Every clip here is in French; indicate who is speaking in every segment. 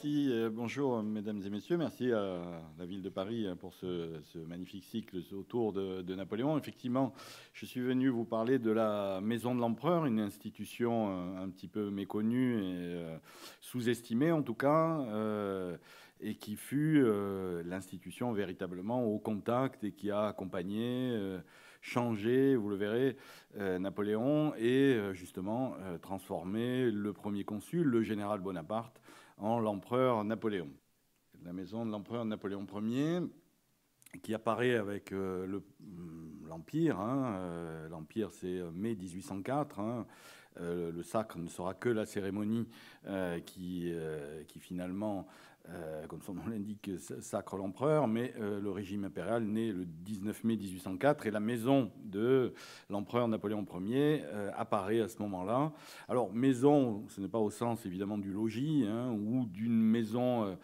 Speaker 1: merci. Bonjour, mesdames et messieurs. Merci à la ville de Paris pour ce magnifique cycle autour de Napoléon. Effectivement, je suis venu vous parler de la Maison de l'Empereur, une institution un petit peu méconnue et sous-estimée en tout cas, et qui fut l'institution véritablement au contact et qui a accompagné, changé, vous le verrez, Napoléon et justement transformé le premier consul, le général Bonaparte, en l'empereur Napoléon. La maison de l'empereur Napoléon Ier, qui apparaît avec l'Empire. L'Empire, c'est mai 1804. Le sacre ne sera que la cérémonie qui finalement, comme son nom l'indique, sacre l'empereur, mais le régime impérial naît le 19 mai 1804 et la maison de l'empereur Napoléon Ier apparaît à ce moment-là. Alors, maison, ce n'est pas au sens évidemment du logis ou d'une maison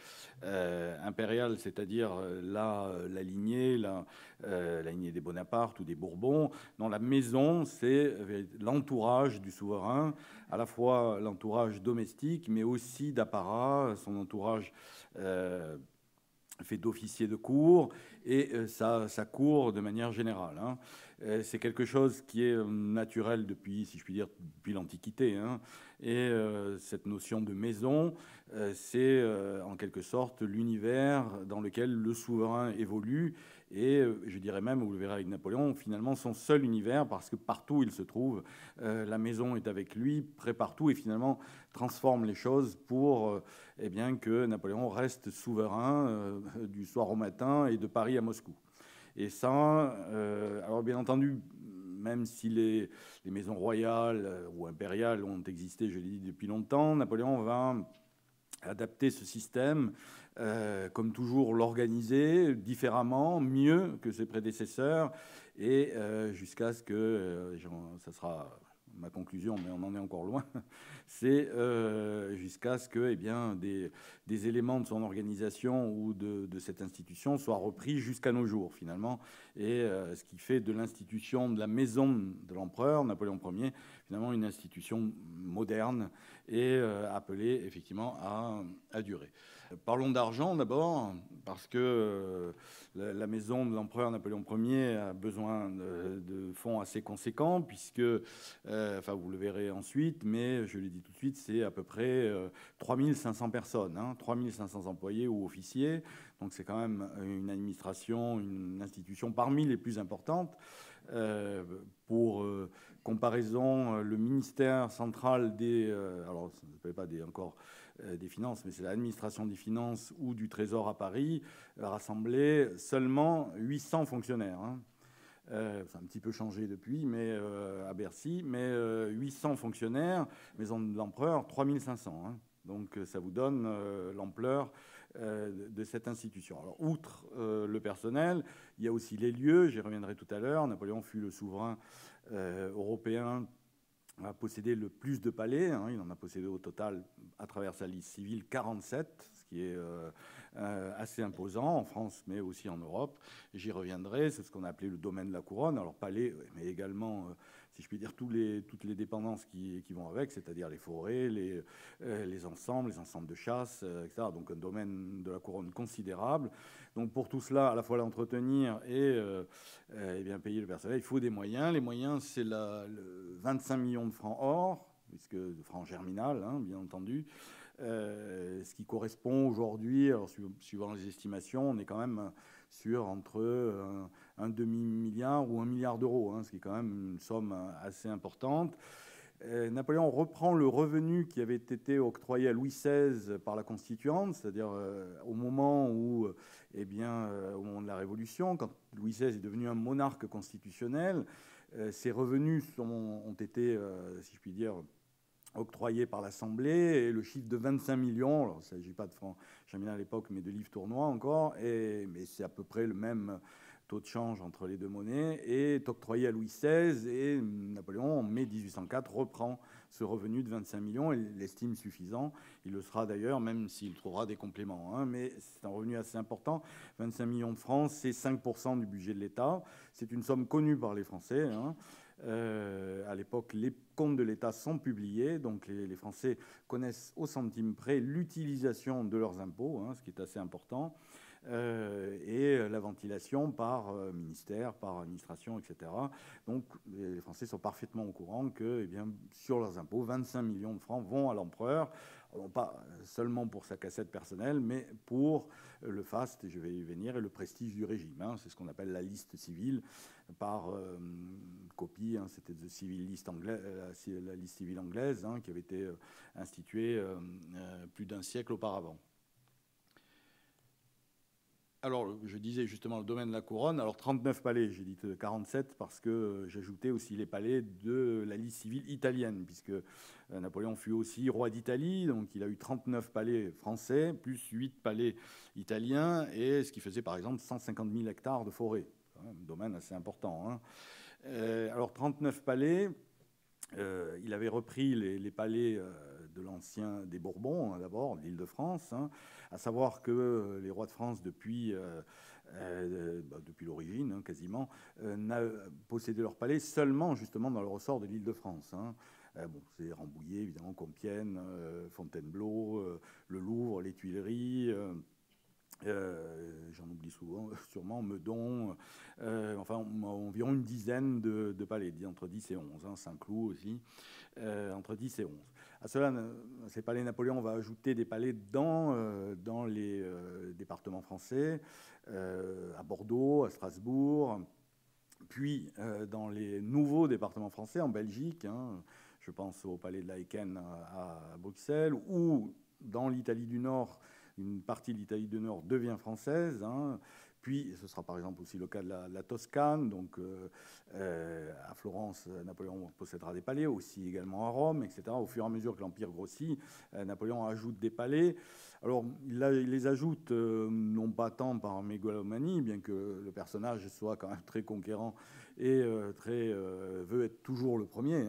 Speaker 1: impériale, c'est-à-dire la lignée, la lignée des Bonaparte ou des Bourbons. Non, la maison, c'est l'entourage du souverain, à la fois l'entourage domestique, mais aussi d'apparat, son entourage fait d'officier de cour et sa cour de manière générale. C'est quelque chose qui est naturel depuis, si je puis dire, depuis l'Antiquité. Et cette notion de maison, c'est en quelque sorte l'univers dans lequel le souverain évolue. Et je dirais même, vous le verrez avec Napoléon, finalement son seul univers, parce que partout où il se trouve, la maison est avec lui, près partout, et finalement transforme les choses pour eh bien, que Napoléon reste souverain du soir au matin et de Paris à Moscou. Et ça, alors bien entendu, même si les maisons royales ou impériales ont existé, je l'ai dit, depuis longtemps, Napoléon va adapter ce système, comme toujours l'organiser différemment, mieux que ses prédécesseurs, et jusqu'à ce que, ça sera ma conclusion, mais on en est encore loin, c'est jusqu'à ce que des éléments de son organisation ou de cette institution soient repris jusqu'à nos jours, finalement. Et ce qui fait de l'institution de la maison de l'empereur, Napoléon Ier, finalement une institution moderne et appelée effectivement à durer. Parlons d'argent d'abord, parce que la maison de l'empereur Napoléon Ier a besoin de fonds assez conséquents, puisque, enfin vous le verrez ensuite, mais je l'ai dit tout de suite, c'est à peu près 3500 personnes, 3500 employés ou officiers, donc c'est quand même une administration, une institution parmi les plus importantes. Pour comparaison, le ministère central des... alors, ça ne s'appelle pas encore des finances, mais c'est l'administration des finances ou du Trésor à Paris, rassemblait seulement 800 fonctionnaires. Ça a un petit peu changé depuis, mais à Bercy, mais 800 fonctionnaires, maison de l'empereur, 3500. Donc ça vous donne l'ampleur de cette institution. Alors, outre le personnel, il y a aussi les lieux, j'y reviendrai tout à l'heure. Napoléon fut le souverain européen a possédé le plus de palais. Il en a possédé au total, à travers sa liste civile, 47, ce qui est assez imposant en France, mais aussi en Europe. J'y reviendrai. C'est ce qu'on a appelé le domaine de la couronne. Alors palais, mais également, si je puis dire, toutes les dépendances qui vont avec, c'est-à-dire les forêts, les ensembles de chasse, etc. Donc un domaine de la couronne considérable. Donc pour tout cela, à la fois l'entretenir et bien payer le personnel, il faut des moyens. Les moyens, c'est le 25 millions de francs or, puisque de francs germinal, bien entendu, ce qui correspond aujourd'hui, alors suivant les estimations, on est quand même sur entre un demi-milliard ou 1 milliard d'euros, ce qui est quand même une somme assez importante. Napoléon reprend le revenu qui avait été octroyé à Louis XVI par la Constituante, c'est-à-dire au moment où, au moment de la Révolution, quand Louis XVI est devenu un monarque constitutionnel, ces revenus ont été, si je puis dire, octroyés par l'Assemblée, et le chiffre de 25 millions, alors il ne s'agit pas de francs germinal à l'époque, mais de livres tournois encore, mais c'est à peu près le même taux de change entre les deux monnaies, est octroyé à Louis XVI, et Napoléon, en mai 1804, reprend ce revenu de 25 millions et l'estime suffisant. Il le sera d'ailleurs, même s'il trouvera des compléments, mais c'est un revenu assez important. 25 millions de francs, c'est 5% du budget de l'État. C'est une somme connue par les Français. À l'époque, les comptes de l'État sont publiés, donc les Français connaissent au centime près l'utilisation de leurs impôts, ce qui est assez important, et la ventilation par ministère, par administration, etc. Donc les Français sont parfaitement au courant que, sur leurs impôts, 25 millions de francs vont à l'empereur, non pas seulement pour sa cassette personnelle, mais pour le faste, et je vais y venir, et le prestige du régime. C'est ce qu'on appelle la liste civile par copie. C'était The Civil List anglaise, la liste civile anglaise, qui avait été instituée plus d'un siècle auparavant. Alors, je disais justement le domaine de la couronne. Alors, 39 palais, j'ai dit 47 parce que j'ajoutais aussi les palais de la liste civile italienne, puisque Napoléon fut aussi roi d'Italie, donc il a eu 39 palais français, plus 8 palais italiens, et ce qui faisait par exemple 150 000 hectares de forêt. Un domaine assez important. Alors, 39 palais, il avait repris les palais de l'ancien des Bourbons, d'abord, l'Île-de-France, à savoir que les rois de France, depuis l'origine, quasiment, possédaient leur palais seulement, justement, dans le ressort de l'Île-de-France. C'est Rambouillet, évidemment, Compiègne, Fontainebleau, le Louvre, les Tuileries... j'en oublie sûrement, Meudon, environ une dizaine de palais, entre 10 et 11, Saint-Cloud aussi, entre 10 et 11. À cela, ces palais Napoléon va ajouter des palais dans les départements français, à Bordeaux, à Strasbourg, puis dans les nouveaux départements français, en Belgique, je pense au palais de Laeken à Bruxelles, ou dans l'Italie du Nord. Une partie de l'Italie du Nord devient française. Puis, ce sera par exemple aussi le cas de la Toscane. Donc, à Florence, Napoléon possédera des palais, aussi également à Rome, etc. Au fur et à mesure que l'Empire grossit, Napoléon ajoute des palais. Alors, il les ajoute non pas tant par mégalomanie, bien que le personnage soit quand même très conquérant et veut être toujours le premier,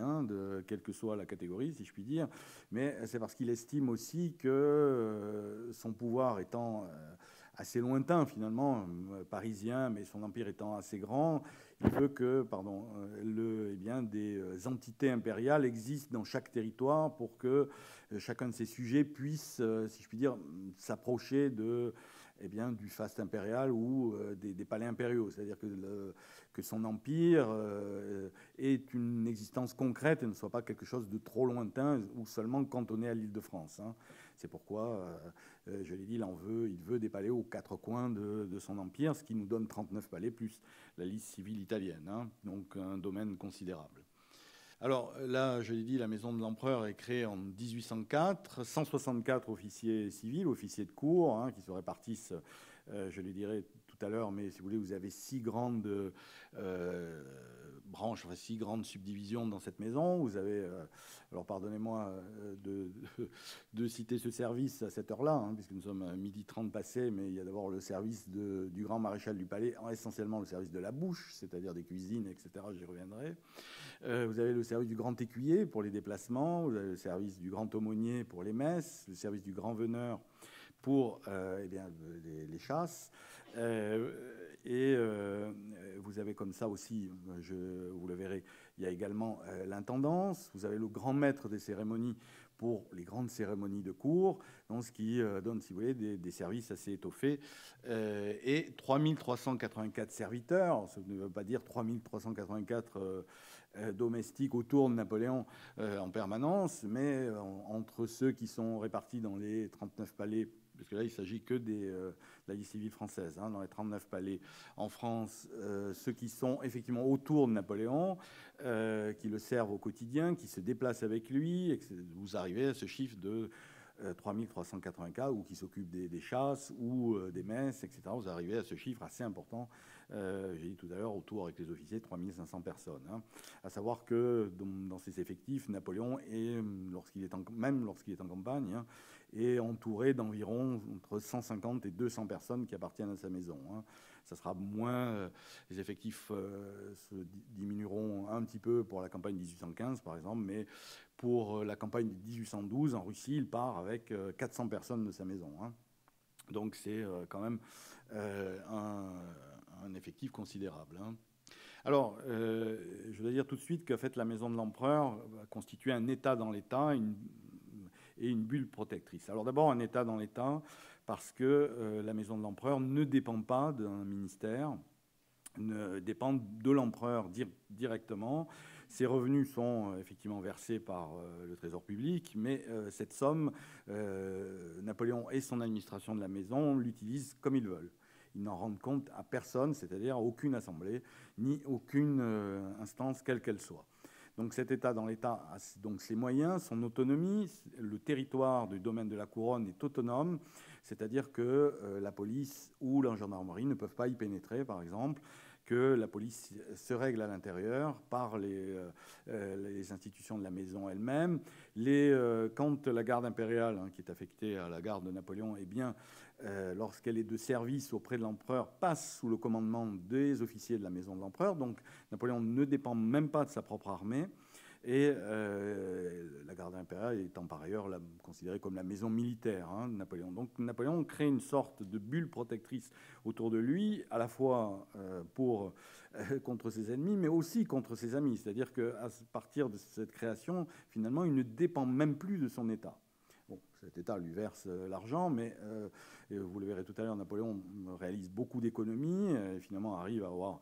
Speaker 1: quelle que soit la catégorie, si je puis dire. Mais c'est parce qu'il estime aussi que son pouvoir étant assez lointain, finalement, parisien, mais son empire étant assez grand, il veut que des entités impériales existent dans chaque territoire pour que chacun de ces sujets puisse, si je puis dire, s'approcher du faste impérial ou des palais impériaux. C'est-à-dire que son empire ait une existence concrète et ne soit pas quelque chose de trop lointain ou seulement cantonné à l'Île-de-France. C'est pourquoi, je l'ai dit, il veut des palais aux quatre coins de son empire, ce qui nous donne 39 palais plus la liste civile italienne. Donc un domaine considérable. Alors là, je l'ai dit, la maison de l'empereur est créée en 1804, 164 officiers civils, officiers de cour, qui se répartissent, je les dirai tout à l'heure, mais si vous voulez, vous avez 6 grandes branches, 6 grandes subdivisions dans cette maison. Vous avez, alors pardonnez-moi de citer ce service à cette heure-là, puisque nous sommes à 12h30 passé, mais il y a d'abord le service du grand maréchal du palais, essentiellement le service de la bouche, c'est-à-dire des cuisines, etc., j'y reviendrai. Vous avez le service du grand écuyer pour les déplacements, vous avez le service du grand aumônier pour les messes, le service du grand veneur pour les chasses. Vous avez comme ça aussi, vous le verrez, il y a également l'intendance. Vous avez le grand maître des cérémonies pour les grandes cérémonies de cour, donc ce qui donne, si vous voulez, des services assez étoffés. Et 3384 serviteurs, ça ne veut pas dire 3384 domestiques autour de Napoléon en permanence, mais entre ceux qui sont répartis dans les 39 palais, parce que là, il ne s'agit que de la liste civile française, dans les 39 palais en France, ceux qui sont effectivement autour de Napoléon, qui le servent au quotidien, qui se déplacent avec lui, et que vous arrivez à ce chiffre de 3384, ou qui s'occupent des chasses ou des messes, etc. Vous arrivez à ce chiffre assez important. J'ai dit tout à l'heure, autour avec les officiers, 3500 personnes. À savoir que dans ces effectifs, Napoléon, lorsqu'il est en campagne, est entouré d'environ entre 150 et 200 personnes qui appartiennent à sa maison. Ça sera moins, les effectifs se diminueront un petit peu pour la campagne 1815, par exemple, mais pour la campagne de 1812, en Russie, il part avec 400 personnes de sa maison. Donc c'est quand même un effectif considérable. Alors, je dois dire tout de suite qu'en fait, la maison de l'empereur constitue un État dans l'État et une bulle protectrice. Alors d'abord, un État dans l'État, parce que la maison de l'empereur ne dépend pas d'un ministère, ne dépend de l'empereur directement. Ces revenus sont effectivement versés par le Trésor public, mais cette somme, Napoléon et son administration de la maison l'utilisent comme ils veulent. Ils n'en rendent compte à personne, c'est-à-dire à aucune assemblée, ni aucune instance, quelle qu'elle soit. Donc cet État dans l'État a donc ses moyens, son autonomie. Le territoire du domaine de la couronne est autonome, c'est-à-dire que la police ou la gendarmerie ne peuvent pas y pénétrer, par exemple, que la police se règle à l'intérieur par les institutions de la maison elle-même. Quand la garde impériale, qui est affectée à la garde de Napoléon, eh bien, lorsqu'elle est de service auprès de l'empereur, passe sous le commandement des officiers de la maison de l'empereur. Donc Napoléon ne dépend même pas de sa propre armée. Et la garde impériale étant par ailleurs considérée comme la maison militaire de Napoléon. Donc Napoléon crée une sorte de bulle protectrice autour de lui, à la fois contre ses ennemis, mais aussi contre ses amis. C'est-à-dire qu'à partir de cette création, finalement, il ne dépend même plus de son État. Bon, cet État lui verse l'argent, mais vous le verrez tout à l'heure, Napoléon réalise beaucoup d'économies, et finalement arrive à avoir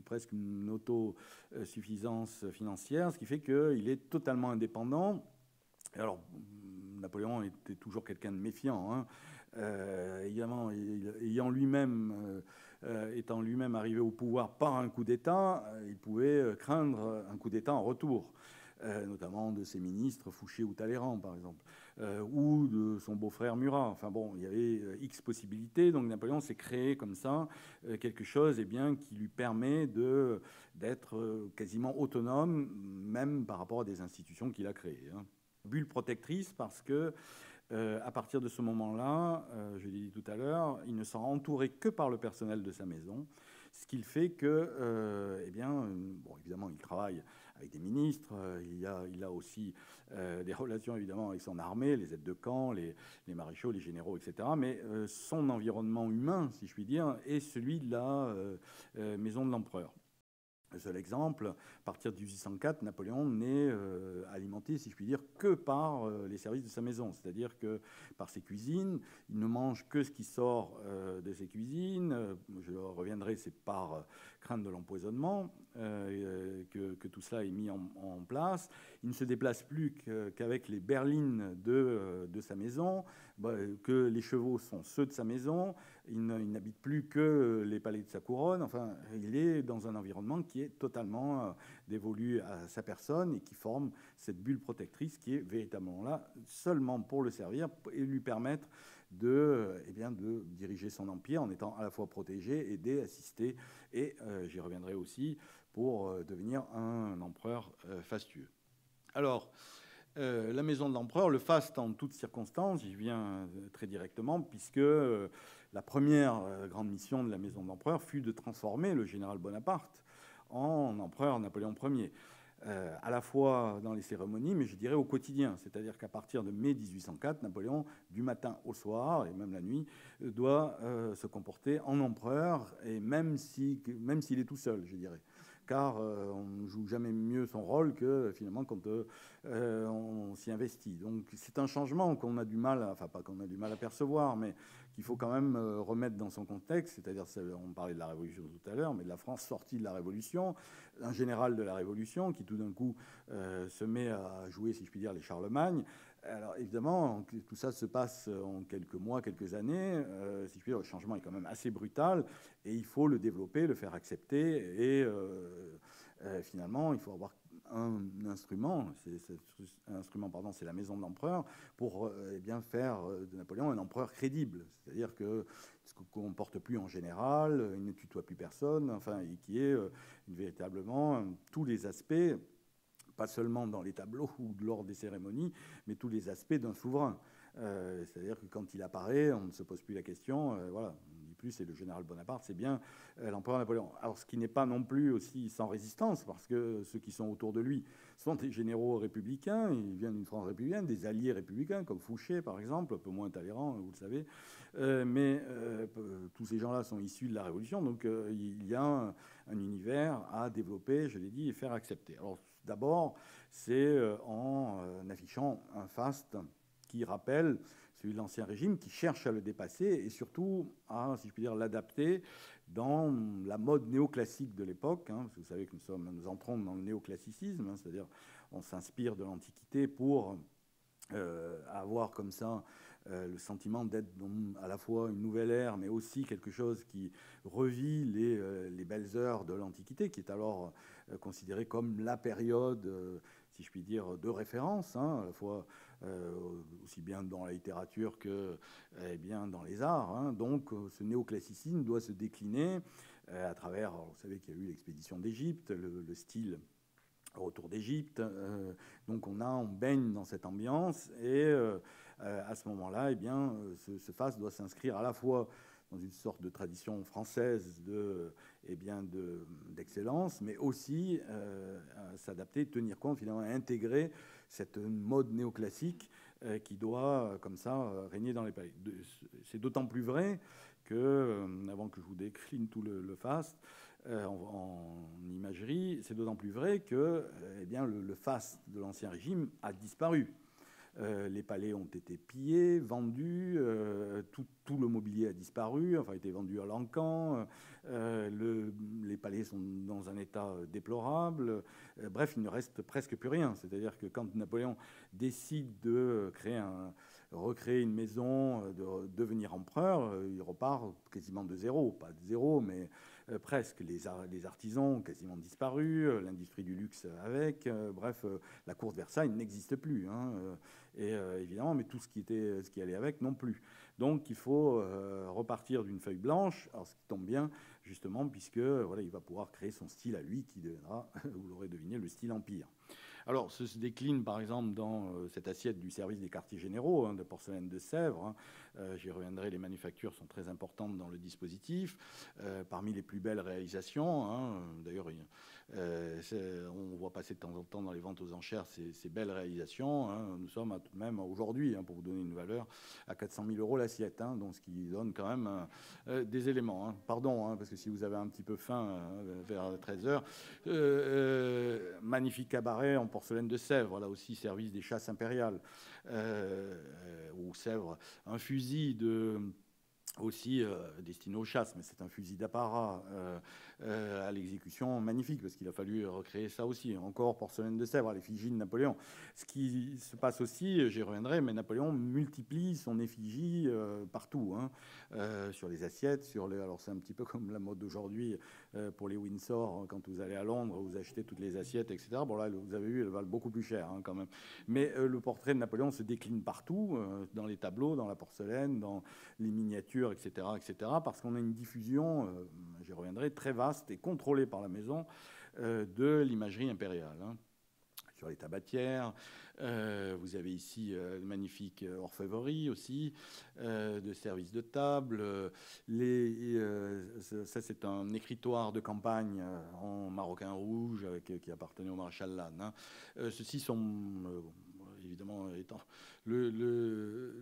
Speaker 1: presque une autosuffisance financière, ce qui fait qu'il est totalement indépendant. Alors, Napoléon était toujours quelqu'un de méfiant, évidemment, étant lui-même arrivé au pouvoir par un coup d'État, il pouvait craindre un coup d'État en retour. Notamment de ses ministres, Fouché ou Talleyrand, par exemple, ou de son beau-frère Murat. Enfin bon, il y avait X possibilités. Donc Napoléon s'est créé comme ça quelque chose qui lui permet d'être quasiment autonome, même par rapport à des institutions qu'il a créées. Bulle protectrice parce que à partir de ce moment-là, je l'ai dit tout à l'heure, il ne sera entouré que par le personnel de sa maison, ce qui fait que, évidemment, il travaille avec des ministres, il a aussi des relations évidemment avec son armée, les aides de camp, les maréchaux, les généraux, etc. Mais son environnement humain, si je puis dire, est celui de la maison de l'empereur. Le seul exemple, à partir de 1804, Napoléon n'est alimenté, si je puis dire, que par les services de sa maison. C'est-à-dire que par ses cuisines, il ne mange que ce qui sort de ses cuisines. Je reviendrai, c'est par crainte de l'empoisonnement que tout cela est mis en place. Il ne se déplace plus qu'avec les berlines de sa maison, que les chevaux sont ceux de sa maison. Il n'habite plus que les palais de sa couronne. Enfin, il est dans un environnement qui est totalement dévolu à sa personne et qui forme cette bulle protectrice qui est véritablement là seulement pour le servir et lui permettre de diriger son empire en étant à la fois protégé, aidé, assisté et, j'y reviendrai aussi, pour devenir un empereur fastueux. Alors, la maison de l'empereur, le faste en toutes circonstances, j'y viens très directement, puisque la première grande mission de la maison de l'empereur fut de transformer le général Bonaparte en empereur Napoléon Ier. À la fois dans les cérémonies, mais je dirais au quotidien. C'est-à-dire qu'à partir de mai 1804, Napoléon, du matin au soir, et même la nuit, doit se comporter en empereur, et même s'il est tout seul, je dirais. Car on ne joue jamais mieux son rôle que finalement quand on s'y investit. Donc c'est un changement qu'on a du mal, pas qu'on a du mal à percevoir, mais qu'il faut quand même remettre dans son contexte. C'est-à-dire, on parlait de la Révolution tout à l'heure, mais de la France sortie de la Révolution, un général de la Révolution qui tout d'un coup se met à jouer, si je puis dire, les Charlemagne. Alors évidemment, tout ça se passe en quelques mois, quelques années. Si je puis dire, le changement est quand même assez brutal et il faut le développer, le faire accepter. Et finalement, il faut avoir un instrument. C'est la maison de l'empereur pour faire de Napoléon un empereur crédible. C'est-à-dire qu'il ne se comporte plus en général, il ne tutoie plus personne, et qui est véritablement tous les aspects, pas seulement dans les tableaux ou lors des cérémonies, mais tous les aspects d'un souverain. C'est-à-dire que quand il apparaît, on ne se pose plus la question, plus c'est le général Bonaparte, c'est bien l'empereur Napoléon. Alors, ce qui n'est pas non plus aussi sans résistance, parce que ceux qui sont autour de lui sont des généraux républicains, ils viennent d'une France républicaine, des alliés républicains, comme Fouché, par exemple, un peu moins Talleyrand, vous le savez. Mais tous ces gens-là sont issus de la Révolution, donc il y a un univers à développer, je l'ai dit, et faire accepter. Alors, d'abord, c'est en affichant un faste qui rappelle celui de l'Ancien Régime, qui cherche à le dépasser et surtout à, si je puis dire, l'adapter dans la mode néoclassique de l'époque. Parce que vous savez que nous entrons dans le néoclassicisme, c'est-à-dire on s'inspire de l'Antiquité pour avoir comme ça le sentiment d'être à la fois une nouvelle ère, mais aussi quelque chose qui revit les belles heures de l'Antiquité, qui est alors considérée comme la période, si je puis dire, de référence, à la fois aussi bien dans la littérature que bien dans les arts. Donc ce néoclassicisme doit se décliner à travers, vous savez qu'il y a eu l'expédition d'Égypte, le style retour d'Égypte. Donc on baigne dans cette ambiance et à ce moment-là, ce faste doit s'inscrire à la fois dans une sorte de tradition française d'excellence, mais aussi s'adapter, tenir compte, finalement, intégrer cette mode néoclassique qui doit, comme ça, régner dans les palais. C'est d'autant plus vrai que, avant que je vous décline tout le faste, en imagerie, c'est d'autant plus vrai que le faste de l'Ancien Régime a disparu. Les palais ont été pillés, vendus, tout le mobilier a disparu, enfin a été vendu à l'Ancan, les palais sont dans un état déplorable, bref, il ne reste presque plus rien. C'est-à-dire que quand Napoléon décide de recréer une maison, de devenir empereur, il repart quasiment de zéro, pas de zéro, mais presque. Les artisans ont quasiment disparu, l'industrie du luxe avec, bref, la cour de Versailles n'existe plus. Et évidemment, mais tout ce qui allait avec non plus. Donc il faut repartir d'une feuille blanche, alors ce qui tombe bien justement, puisque il va pouvoir créer son style à lui, qui deviendra, vous l'aurez deviné, le style empire. Alors, ce se décline, par exemple, dans cette assiette du service des quartiers généraux, de porcelaine de Sèvres. J'y reviendrai, les manufactures sont très importantes dans le dispositif. Parmi les plus belles réalisations, d'ailleurs, on voit passer de temps en temps dans les ventes aux enchères ces belles réalisations. Nous sommes tout de même aujourd'hui, pour vous donner une valeur, à 400 000 € l'assiette, donc ce qui donne quand même des éléments. Pardon, parce que si vous avez un petit peu faim vers 13 h, magnifique cabaret en porcelaine de Sèvres, là aussi service des chasses impériales, ou Sèvres, un fusil aussi destiné aux chasses, mais c'est un fusil d'apparat à l'exécution magnifique, parce qu'il a fallu recréer ça aussi. Encore porcelaine de Sèvres, l'effigie de Napoléon. Ce qui se passe aussi, j'y reviendrai, mais Napoléon multiplie son effigie partout, sur les assiettes, alors c'est un petit peu comme la mode d'aujourd'hui pour les Windsor, quand vous allez à Londres, vous achetez toutes les assiettes, etc. Bon là, vous avez vu, elles valent beaucoup plus cher quand même. Mais le portrait de Napoléon se décline partout, dans les tableaux, dans la porcelaine, dans les miniatures, etc., parce qu'on a une diffusion, j'y reviendrai, très vaste et contrôlée par la maison de l'imagerie impériale. Sur les tabatières, vous avez ici une magnifique orfèvrerie aussi, de services de table. Ça, c'est un écritoire de campagne en maroquin rouge qui appartenait au maréchal Lannes. Ceux-ci sont... évidemment, étant le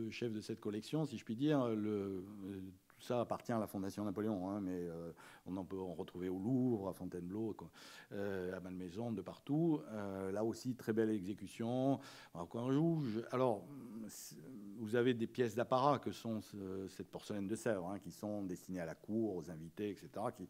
Speaker 1: chef de cette collection, si je puis dire, tout ça appartient à la Fondation Napoléon, mais on peut en retrouver au Louvre, à Fontainebleau, à Malmaison, de partout. Là aussi, très belle exécution, en coin rouge. Alors, vous avez des pièces d'apparat que sont cette porcelaine de Sèvres, qui sont destinées à la cour, aux invités, etc., qui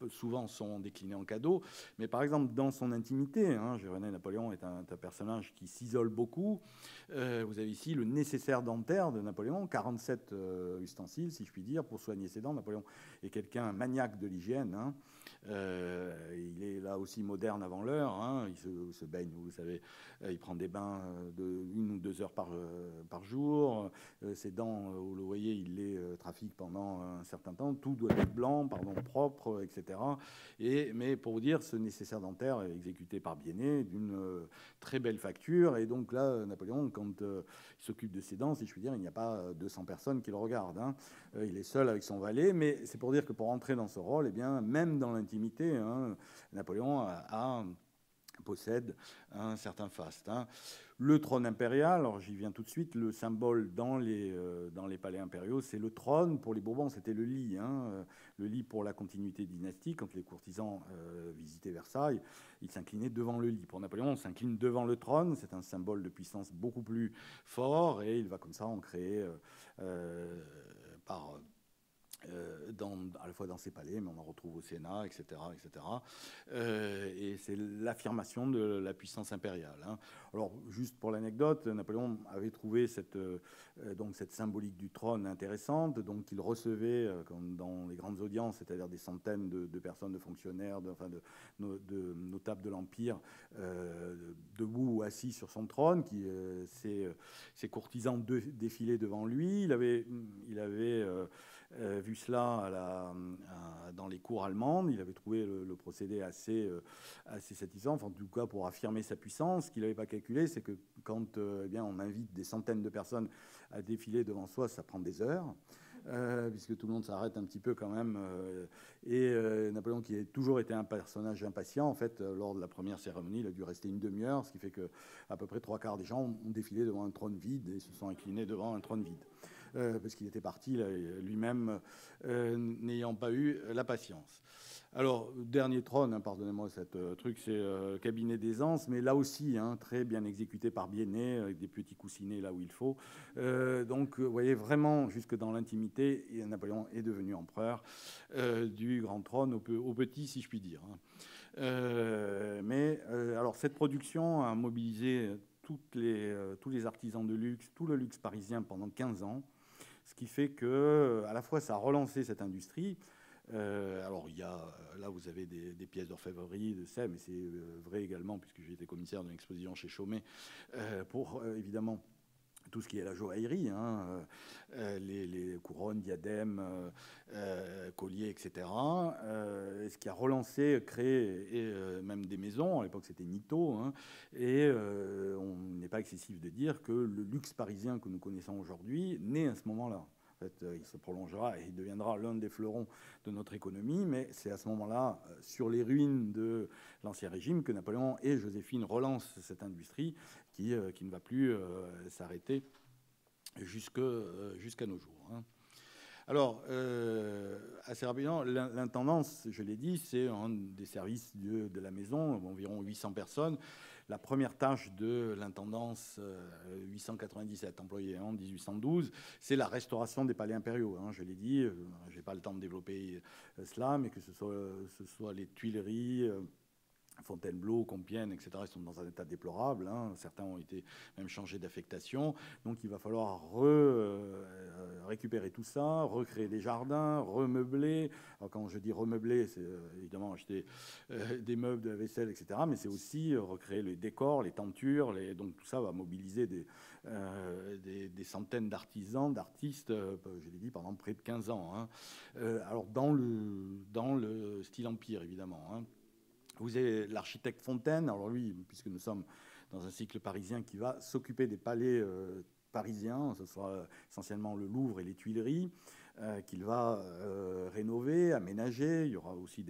Speaker 1: souvent sont déclinés en cadeaux. Mais par exemple, dans son intimité, Napoléon est un personnage qui s'isole beaucoup. Vous avez ici le nécessaire dentaire de Napoléon, 47 ustensiles, si je puis dire, pour soigner ses dents. Napoléon est quelqu'un maniaque de l'hygiène. Il est là aussi moderne avant l'heure. Il se baigne, vous savez. Il prend des bains de 1 ou 2 heures par jour. Ses dents, vous le voyez, il les trafique pendant un certain temps. Tout doit être blanc, propre, etc. Mais pour vous dire, ce nécessaire dentaire est exécuté par Biennet d'une très belle facture. Et donc là, Napoléon, quand il s'occupe de ses dents, si je puis dire, il n'y a pas 200 personnes qui le regardent. Il est seul avec son valet, mais c'est pour dire que pour entrer dans ce rôle, eh bien, même dans l'intimité, hein, Napoléon possède un certain faste. Hein. Le trône impérial, alors j'y viens tout de suite, le symbole dans les palais impériaux, c'est le trône. Pour les Bourbons, c'était le lit. Hein, le lit pour la continuité dynastique. Quand les courtisans visitaient Versailles, ils s'inclinaient devant le lit. Pour Napoléon, on s'incline devant le trône. C'est un symbole de puissance beaucoup plus fort et il va comme ça en créer à la fois dans ses palais, mais on en retrouve au Sénat, etc. etc. Et c'est l'affirmation de la puissance impériale. Hein. Alors, juste pour l'anecdote, Napoléon avait trouvé cette symbolique du trône intéressante, donc il recevait, comme dans les grandes audiences, c'est-à-dire des centaines de personnes, de fonctionnaires, de notables de l'Empire, debout ou assis sur son trône, ses courtisans défilaient devant lui. Il avait vu cela dans les cours allemandes. Il avait trouvé le procédé assez satisfaisant, enfin, en tout cas pour affirmer sa puissance. Ce qu'il n'avait pas calculé, c'est que quand on invite des centaines de personnes à défiler devant soi, ça prend des heures. Puisque tout le monde s'arrête un petit peu quand même. Napoléon, qui a toujours été un personnage impatient, en fait, lors de la première cérémonie, il a dû rester une demi-heure, ce qui fait qu'à peu près 3/4 des gens ont défilé devant un trône vide et se sont inclinés devant un trône vide. Parce qu'il était parti lui-même, n'ayant pas eu la patience. Alors, dernier trône, hein, pardonnez-moi cette truc, c'est cabinet d'aisance, mais là aussi, hein, très bien exécuté par Biennet, avec des petits coussinets là où il faut. Donc, vous voyez, vraiment, jusque dans l'intimité, Napoléon est devenu empereur du grand trône au petit, si je puis dire. Hein. Alors, cette production a mobilisé tous les artisans de luxe, tout le luxe parisien pendant 15 ans, ce qui fait que, à la fois, ça a relancé cette industrie. Alors, là, vous avez des pièces d'orfèvrerie, de Sèvres, mais c'est vrai également, puisque j'ai été commissaire d'une exposition chez Chaumet, pour évidemment tout ce qui est la joaillerie, hein, les couronnes, diadèmes, colliers, etc. Ce qui a relancé, créé même des maisons. À l'époque, c'était Nito. Hein, et on n'est pas excessif de dire que le luxe parisien que nous connaissons aujourd'hui naît à ce moment-là. En fait, il se prolongera et il deviendra l'un des fleurons de notre économie, mais c'est à ce moment-là, sur les ruines de l'Ancien Régime, que Napoléon et Joséphine relancent cette industrie qui ne va plus s'arrêter jusqu'à nos jours. Hein. Alors, assez rapidement, l'intendance, je l'ai dit, c'est un des services de la maison, environ 800 personnes. La première tâche de l'intendance, 897 employés en 1812, c'est la restauration des palais impériaux. Hein, je l'ai dit, je n'ai pas le temps de développer cela, mais que ce soit les Tuileries, Fontainebleau, Compiègne, etc., ils sont dans un état déplorable. Hein. Certains ont été même changés d'affectation. Donc il va falloir récupérer tout ça, recréer des jardins, remeubler. Alors, quand je dis remeubler, c'est évidemment acheter des meubles, de la vaisselle, etc., mais c'est aussi recréer les décors, les tentures. Donc tout ça va mobiliser des centaines d'artisans, d'artistes, je l'ai dit, pendant près de 15 ans. Hein. Alors dans le style empire, évidemment. Hein. Vous avez l'architecte Fontaine, alors lui, puisque nous sommes dans un cycle parisien qui va s'occuper des palais parisiens, ce sera essentiellement le Louvre et les Tuileries, qu'il va rénover, aménager. Il y aura aussi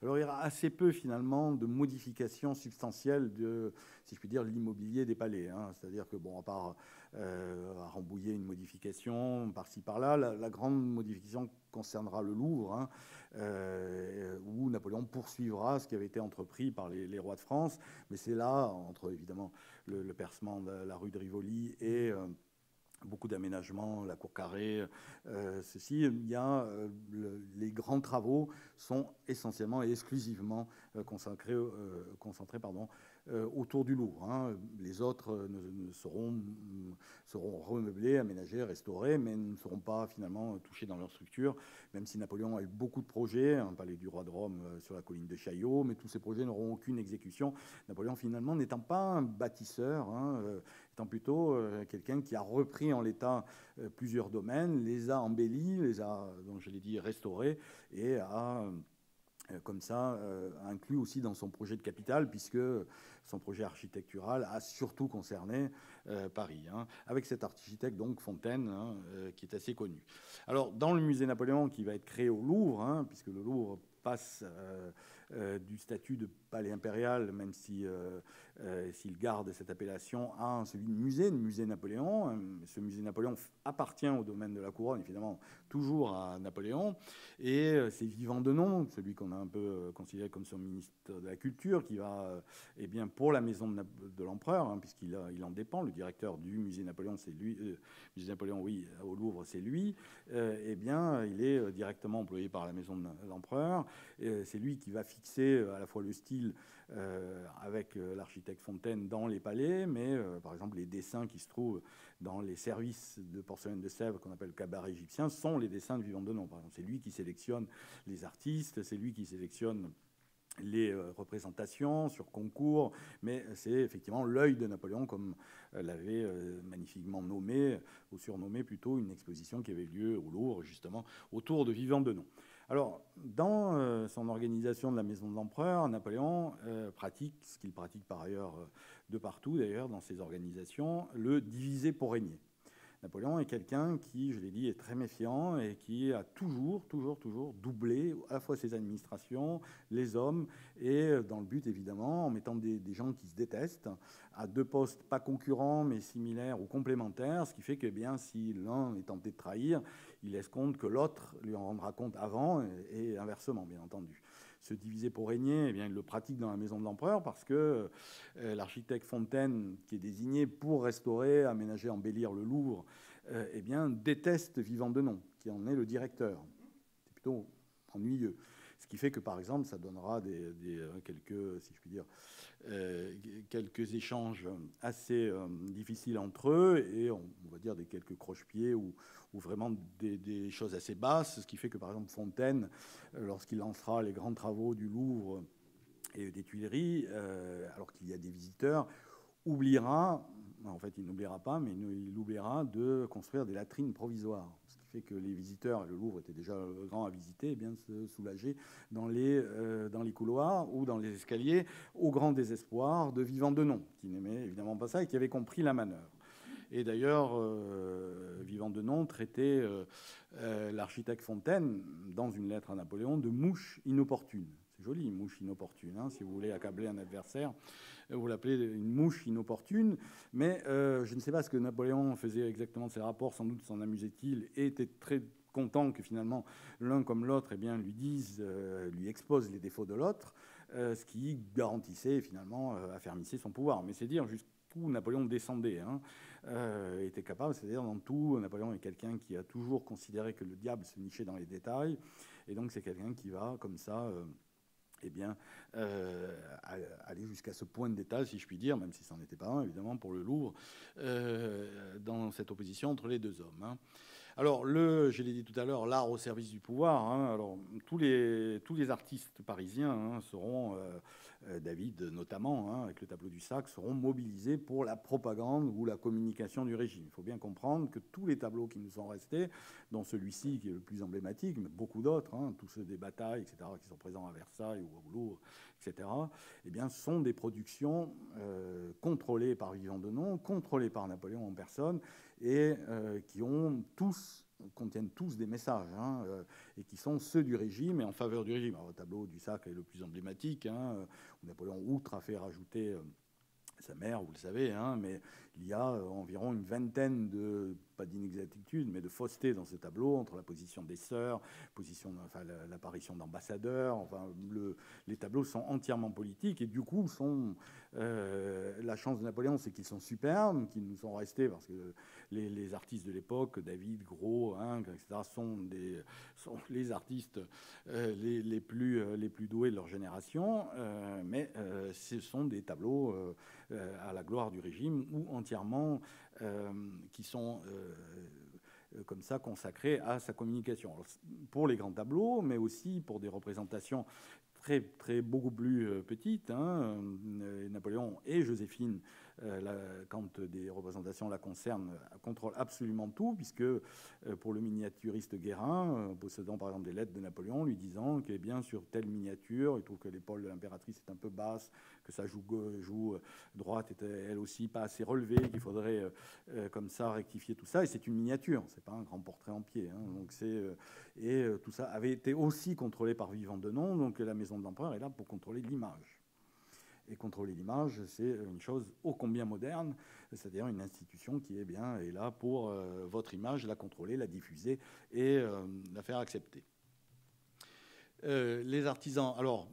Speaker 1: Alors il y aura assez peu finalement de modifications substantielles de, si je puis dire, l'immobilier des palais. Hein. C'est-à-dire que, bon, à part à Rambouillet une modification par-ci par-là, la grande modification concernera le Louvre, hein, où Napoléon poursuivra ce qui avait été entrepris par les rois de France. Mais c'est là, entre évidemment le percement de la rue de Rivoli et beaucoup d'aménagements, la cour carrée, il y a les grands travaux sont essentiellement et exclusivement concentrés autour du Louvre. Hein. Les autres seront remeublés, aménagés, restaurés, mais ne seront pas finalement touchés dans leur structure, même si Napoléon a eu beaucoup de projets, un palais du roi de Rome sur la colline de Chaillot, mais tous ces projets n'auront aucune exécution. Napoléon, finalement, n'étant pas un bâtisseur, hein, étant plutôt quelqu'un qui a repris en l'état plusieurs domaines, les a embellis, les a, donc je l'ai dit, restaurés, et a comme ça, inclus aussi dans son projet de capitale, puisque son projet architectural a surtout concerné Paris, hein, avec cet architecte, donc Fontaine, hein, qui est assez connu. Alors, dans le musée Napoléon, qui va être créé au Louvre, hein, puisque le Louvre passe du statut de palais impérial, même si, s'il garde cette appellation, à celui de musée Napoléon. Ce musée Napoléon appartient au domaine de la couronne, évidemment, toujours à Napoléon. Et c'est Vivant Denon, celui qu'on a un peu considéré comme son ministre de la Culture, qui va, eh bien, pour la maison de l'empereur, hein, puisqu'il en dépend, le directeur du musée Napoléon, c'est lui, musée Napoléon, oui, au Louvre, c'est lui, eh bien, il est directement employé par la maison de l'empereur. C'est lui qui va fixer à la fois le style avec l'architecte Fontaine dans les palais, mais par exemple, les dessins qui se trouvent dans les services de porcelaine de Sèvres, qu'on appelle le cabaret égyptien, sont les dessins de Vivant Denon. Par exemple, c'est lui qui sélectionne les artistes, c'est lui qui sélectionne les représentations sur concours, mais c'est effectivement l'œil de Napoléon, comme l'avait magnifiquement nommé, ou surnommé plutôt, une exposition qui avait lieu au Louvre, justement, autour de Vivant Denon. Alors, dans son organisation de la maison de l'empereur, Napoléon pratique, ce qu'il pratique par ailleurs de partout d'ailleurs dans ses organisations, le diviser pour régner. Napoléon est quelqu'un qui, je l'ai dit, est très méfiant et qui a toujours doublé à la fois ses administrations, les hommes, et dans le but, évidemment, en mettant des gens qui se détestent à deux postes pas concurrents, mais similaires ou complémentaires, ce qui fait que, bien, si l'un est tenté de trahir, il laisse compte que l'autre lui en rendra compte avant, et inversement, bien entendu. Se diviser pour régner, eh bien, il le pratique dans la maison de l'empereur parce que l'architecte Fontaine, qui est désigné pour restaurer, aménager, embellir le Louvre, eh bien, déteste Vivant Denon, qui en est le directeur. C'est plutôt ennuyeux. Ce qui fait que, par exemple, ça donnera quelques, si je puis dire, quelques échanges assez difficiles entre eux, et on va dire quelques croche-pieds ou vraiment des choses assez basses, ce qui fait que, par exemple, Fontaine, lorsqu'il lancera les grands travaux du Louvre et des Tuileries, alors qu'il y a des visiteurs, oubliera, en fait il n'oubliera pas, mais il oubliera de construire des latrines provisoires. Ce qui fait que les visiteurs, le Louvre était déjà grand à visiter, et bien se soulager dans les couloirs ou dans les escaliers, au grand désespoir de Vivant Denon, qui n'aimait évidemment pas ça et qui avait compris la manœuvre. Et d'ailleurs, Vivant Denon traitait l'architecte Fontaine, dans une lettre à Napoléon, de mouche inopportune. C'est joli, une mouche inopportune. Hein, si vous voulez accabler un adversaire, vous l'appelez une mouche inopportune. Mais je ne sais pas ce que Napoléon faisait exactement de ses rapports. Sans doute s'en amusait-il et était très content que finalement l'un comme l'autre, eh bien, lui expose les défauts de l'autre, ce qui garantissait finalement, affermissait son pouvoir. Mais c'est dire jusqu'où Napoléon descendait, hein, était capable. C'est-à-dire dans tout, Napoléon est quelqu'un qui a toujours considéré que le diable se nichait dans les détails, et donc c'est quelqu'un qui va comme ça. Eh bien, aller jusqu'à ce point de détail, si je puis dire, même si ça n'en était pas un, évidemment, pour le Louvre, dans cette opposition entre les deux hommes. Hein. Alors, je l'ai dit tout à l'heure, l'art au service du pouvoir. Hein, alors, tous les artistes parisiens hein, seront, David notamment, hein, avec le tableau du Sac, seront mobilisés pour la propagande ou la communication du régime. Il faut bien comprendre que tous les tableaux qui nous sont restés, dont celui-ci qui est le plus emblématique, mais beaucoup d'autres, hein, tous ceux des batailles, etc., qui sont présents à Versailles ou au Louvre, etc., eh bien, sont des productions contrôlées par Vivant Denon, contrôlées par Napoléon en personne, et qui contiennent tous des messages, hein, et qui sont ceux du régime et en faveur du régime. Alors, le tableau du Sac est le plus emblématique, hein, où Napoléon, outre, a fait rajouter sa mère, vous le savez, hein, mais il y a environ une vingtaine pas d'inexactitudes, mais de faussetés dans ce tableau, entre la position des sœurs, l'apparition d'ambassadeurs. Enfin, les tableaux sont entièrement politiques, et du coup, la chance de Napoléon, c'est qu'ils sont superbes, qu'ils nous sont restés, parce que les artistes de l'époque, David, Gros, Ingres, etc., sont les artistes les plus doués de leur génération, mais ce sont des tableaux à la gloire du régime, ou entièrement qui sont comme ça consacrés à sa communication. Alors, pour les grands tableaux, mais aussi pour des représentations beaucoup plus petite. Hein. Napoléon et Joséphine, quand des représentations la concernent, contrôlent absolument tout, puisque pour le miniaturiste Guérin, possédant par exemple des lettres de Napoléon, lui disant que bien sur telle miniature, il trouve que l'épaule de l'impératrice est un peu basse, que sa joue droite était elle aussi pas assez relevée, qu'il faudrait comme ça rectifier tout ça. Et c'est une miniature, c'est pas un grand portrait en pied. Hein. Donc tout ça avait été aussi contrôlé par Vivant Denon. Donc la maison de l'empereur est là pour contrôler l'image. Et contrôler l'image, c'est une chose ô combien moderne, c'est-à-dire une institution qui est là pour votre image, la contrôler, la diffuser et la faire accepter. Les artisans, alors,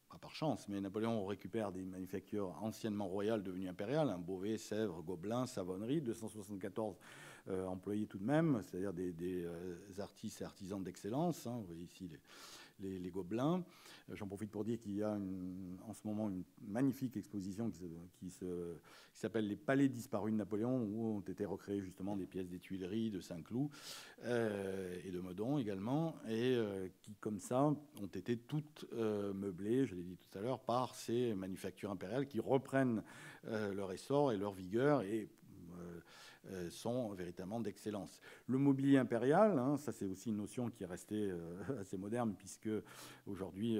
Speaker 1: pas par chance, mais Napoléon récupère des manufactures anciennement royales devenues impériales, hein, Beauvais, Sèvres, Gobelins, Savonnerie, 274 employés tout de même, c'est-à-dire des artistes et artisans d'excellence. Hein, vous voyez ici les Gobelins. J'en profite pour dire qu'il y a en ce moment une magnifique exposition qui s'appelle Les Palais disparus de Napoléon, où ont été recréées justement des pièces des Tuileries, de Saint-Cloud et de Meudon également, et qui, comme ça, ont été toutes meublées, je l'ai dit tout à l'heure, par ces manufactures impériales qui reprennent leur essor et leur vigueur et sont véritablement d'excellence. Le mobilier impérial, hein, ça c'est aussi une notion qui est restée assez moderne, puisque aujourd'hui,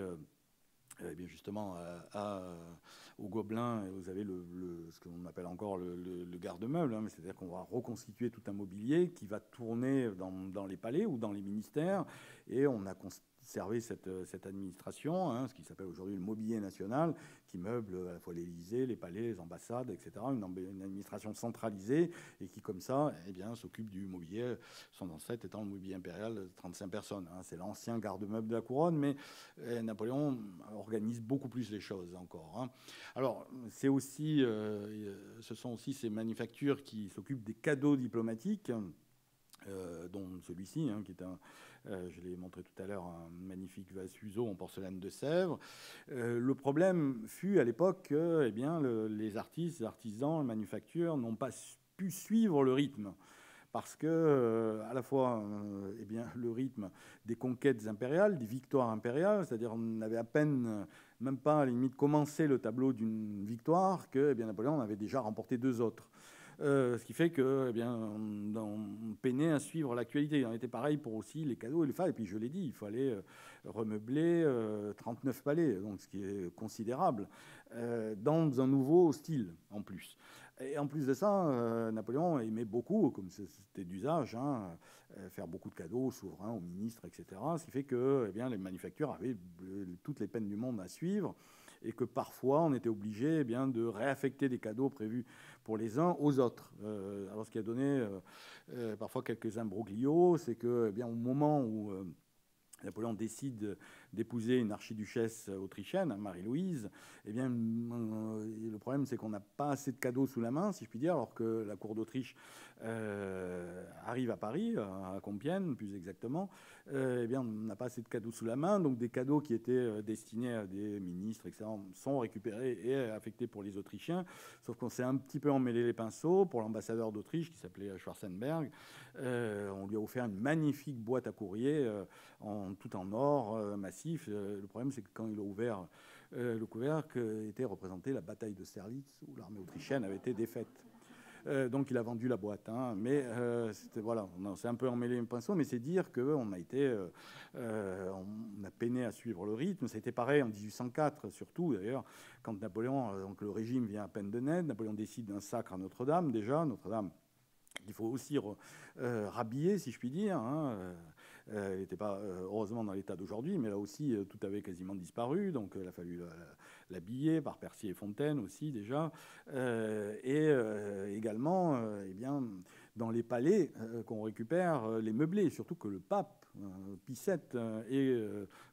Speaker 1: bien justement, au Gobelin, vous avez ce qu'on appelle encore le garde-meuble, hein, c'est-à-dire qu'on va reconstituer tout un mobilier qui va tourner dans les palais ou dans les ministères, et on a conservé cette administration, hein, ce qui s'appelle aujourd'hui le mobilier national, qui meuble à la fois l'Élysée, les palais, les ambassades, etc. Une administration centralisée et qui, comme ça, s'occupe du mobilier. Son ancêtre étant le mobilier impérial de 35 personnes. Hein. C'est l'ancien garde-meuble de la couronne, mais Napoléon organise beaucoup plus les choses encore. Hein. Alors, c'est aussi, ce sont aussi ces manufactures qui s'occupent des cadeaux diplomatiques. Dont celui-ci, hein, qui est je l'ai montré tout à l'heure, un magnifique vase fuseau en porcelaine de Sèvres. Le problème fut à l'époque que les artistes, les artisans, les manufactures n'ont pas pu suivre le rythme. Parce que, à la fois, le rythme des conquêtes impériales, des victoires impériales, c'est-à-dire on avait à peine, même pas à la limite, commencé le tableau d'une victoire, que Napoléon avait déjà remporté 2 autres. Ce qui fait que, on peinait à suivre l'actualité. Il en était pareil pour aussi les cadeaux et les femmes. Et puis, je l'ai dit, il fallait remeubler 39 palais, donc ce qui est considérable, dans un nouveau style, en plus. Et en plus de ça, Napoléon aimait beaucoup, comme c'était d'usage, hein, faire beaucoup de cadeaux aux souverains, aux ministres, etc. Ce qui fait que les manufactures avaient toutes les peines du monde à suivre, et que parfois on était obligé de réaffecter des cadeaux prévus pour les uns aux autres. Alors ce qui a donné parfois quelques imbroglios, c'est que au moment où Napoléon décide d'épouser une archiduchesse autrichienne, Marie-Louise, le problème, c'est qu'on n'a pas assez de cadeaux sous la main, si je puis dire, alors que la cour d'Autriche arrive à Paris, à Compiègne, plus exactement. On n'a pas assez de cadeaux sous la main, donc des cadeaux qui étaient destinés à des ministres, etc., sont récupérés et affectés pour les Autrichiens, sauf qu'on s'est un petit peu emmêlé les pinceaux. Pour l'ambassadeur d'Autriche, qui s'appelait Schwarzenberg, on lui a offert une magnifique boîte à courrier tout en or, massif. Le problème, c'est que quand il a ouvert le couvercle, était représentée la bataille de Sterlitz, où l'armée autrichienne avait été défaite. Donc il a vendu la boîte. Hein. Mais voilà, on s'est un peu emmêlé les pinceaux, mais c'est dire qu'on a peiné à suivre le rythme. Ça a été pareil en 1804, surtout d'ailleurs, quand Napoléon, donc le régime vient à peine de naître, Napoléon décide d'un sacre à Notre-Dame, déjà. Notre-Dame, il faut aussi rhabiller, si je puis dire. Hein. Elle n'était pas heureusement dans l'état d'aujourd'hui, mais là aussi, tout avait quasiment disparu. Donc, il a fallu l'habiller par Percier et Fontaine aussi, déjà. Également, dans les palais qu'on récupère, les meublés, surtout que le pape, Pie VII, est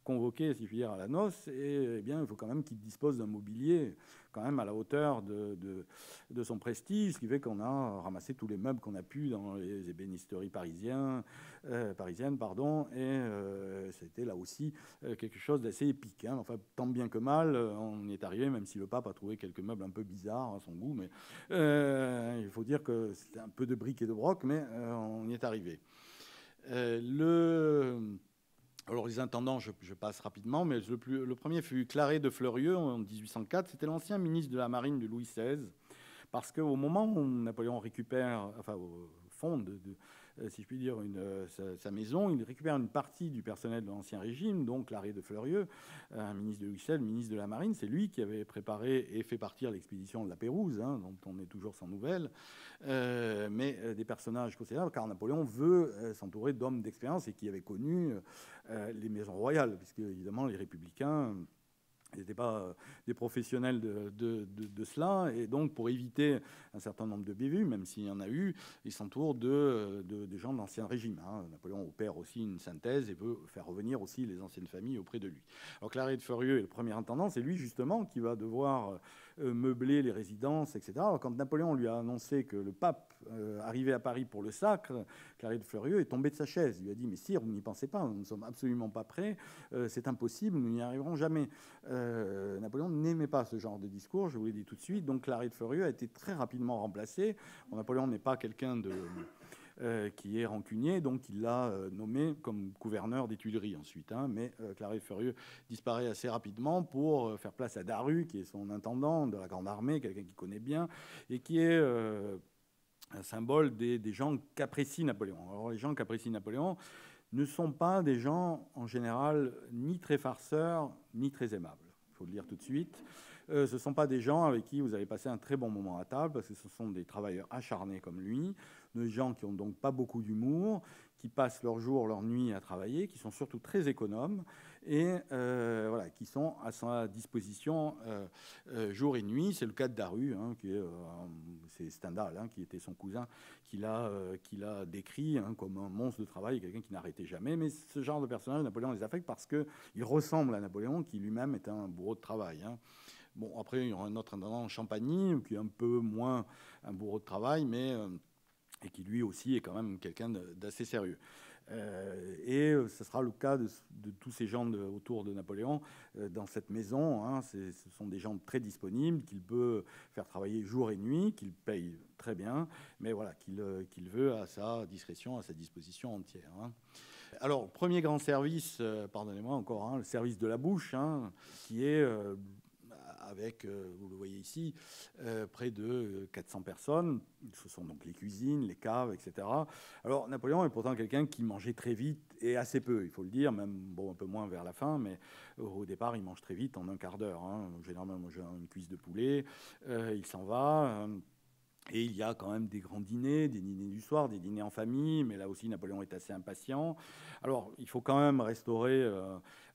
Speaker 1: convoqué, si je puis dire, à la noce. Et il faut quand même qu'il dispose d'un mobilier quand même à la hauteur de son prestige, ce qui fait qu'on a ramassé tous les meubles qu'on a pu dans les ébénisteries parisiennes, et c'était là aussi quelque chose d'assez épique. Hein. Enfin, tant bien que mal, on y est arrivé, même si le pape a trouvé quelques meubles un peu bizarres à son goût, mais il faut dire que c'était un peu de briques et de broc, mais on y est arrivé. Alors, les intendants, je passe rapidement, mais le premier fut Claret de Fleurieux en 1804. C'était l'ancien ministre de la Marine de Louis XVI. Parce qu'au moment où Napoléon récupère, enfin, fonde, si je puis dire, sa maison, il récupère une partie du personnel de l'Ancien Régime, donc Claret de Fleurieux, un ministre de Louis XVI, ministre de la Marine. C'est lui qui avait préparé et fait partir l'expédition de la Pérouse, hein, dont on est toujours sans nouvelles. Mais des personnages considérables, car Napoléon veut s'entourer d'hommes d'expérience et qui avaient connu les maisons royales, puisque évidemment les républicains n'étaient pas des professionnels de cela. Et donc, pour éviter un certain nombre de bévues, même s'il y en a eu, il s'entoure de gens de l'Ancien Régime. Hein. Napoléon opère aussi une synthèse et veut faire revenir aussi les anciennes familles auprès de lui. Alors, Claret de Fleurieux est le premier intendant. C'est lui, justement, qui va devoir meubler les résidences, etc. Alors, quand Napoléon lui a annoncé que le pape arrivait à Paris pour le sacre, Claret de Fleurieux est tombé de sa chaise. Il lui a dit « Mais sire, vous n'y pensez pas, nous ne sommes absolument pas prêts, c'est impossible, nous n'y arriverons jamais ». Napoléon n'aimait pas ce genre de discours, je vous l'ai dit tout de suite. Donc Claret de Fleurieux a été très rapidement remplacé. Bon, Napoléon n'est pas quelqu'un qui est rancunier, donc il l'a nommé comme gouverneur des Tuileries ensuite. Hein, mais Claret de Fleurieux disparaît assez rapidement pour faire place à Daru, qui est son intendant de la Grande Armée, quelqu'un qu'il connaît bien, et qui est un symbole des gens qu'apprécie Napoléon. Alors les gens qu'apprécie Napoléon ne sont pas des gens, en général, ni très farceurs, ni très aimables. Il faut le dire tout de suite. Ce ne sont pas des gens avec qui vous allez passer un très bon moment à table, parce que ce sont des travailleurs acharnés comme lui, des gens qui n'ont donc pas beaucoup d'humour, qui passent leur jour, leur nuit à travailler, qui sont surtout très économes et voilà, qui sont à sa disposition jour et nuit. C'est le cas de Daru, hein, c'est Stendhal, hein, qui était son cousin, qui l'a décrit hein, comme un monstre de travail, quelqu'un qui n'arrêtait jamais. Mais ce genre de personnage, Napoléon les affecte parce qu'il ressemble à Napoléon, qui lui-même est un bourreau de travail. Hein. Bon, après, il y aura un autre intendant, Champagny, qui est un peu moins un bourreau de travail, mais et qui lui aussi est quand même quelqu'un d'assez sérieux. Et ce sera le cas de tous ces gens autour de Napoléon dans cette maison. Hein. Ce sont des gens très disponibles, qu'il peut faire travailler jour et nuit, qu'il paye très bien, mais voilà, qu'il veut à sa discrétion, à sa disposition entière. Hein. Alors, premier grand service, pardonnez-moi encore, hein, le service de la bouche, hein, qui est... avec, vous le voyez ici, près de 400 personnes. Ce sont donc les cuisines, les caves, etc. Alors, Napoléon est pourtant quelqu'un qui mangeait très vite et assez peu, il faut le dire, même bon, un peu moins vers la fin, mais au départ, il mange très vite, en un quart d'heure. Hein. Généralement, il mange une cuisse de poulet, il s'en va... Et il y a quand même des grands dîners, des dîners du soir, des dîners en famille, mais là aussi Napoléon est assez impatient. Alors il faut quand même restaurer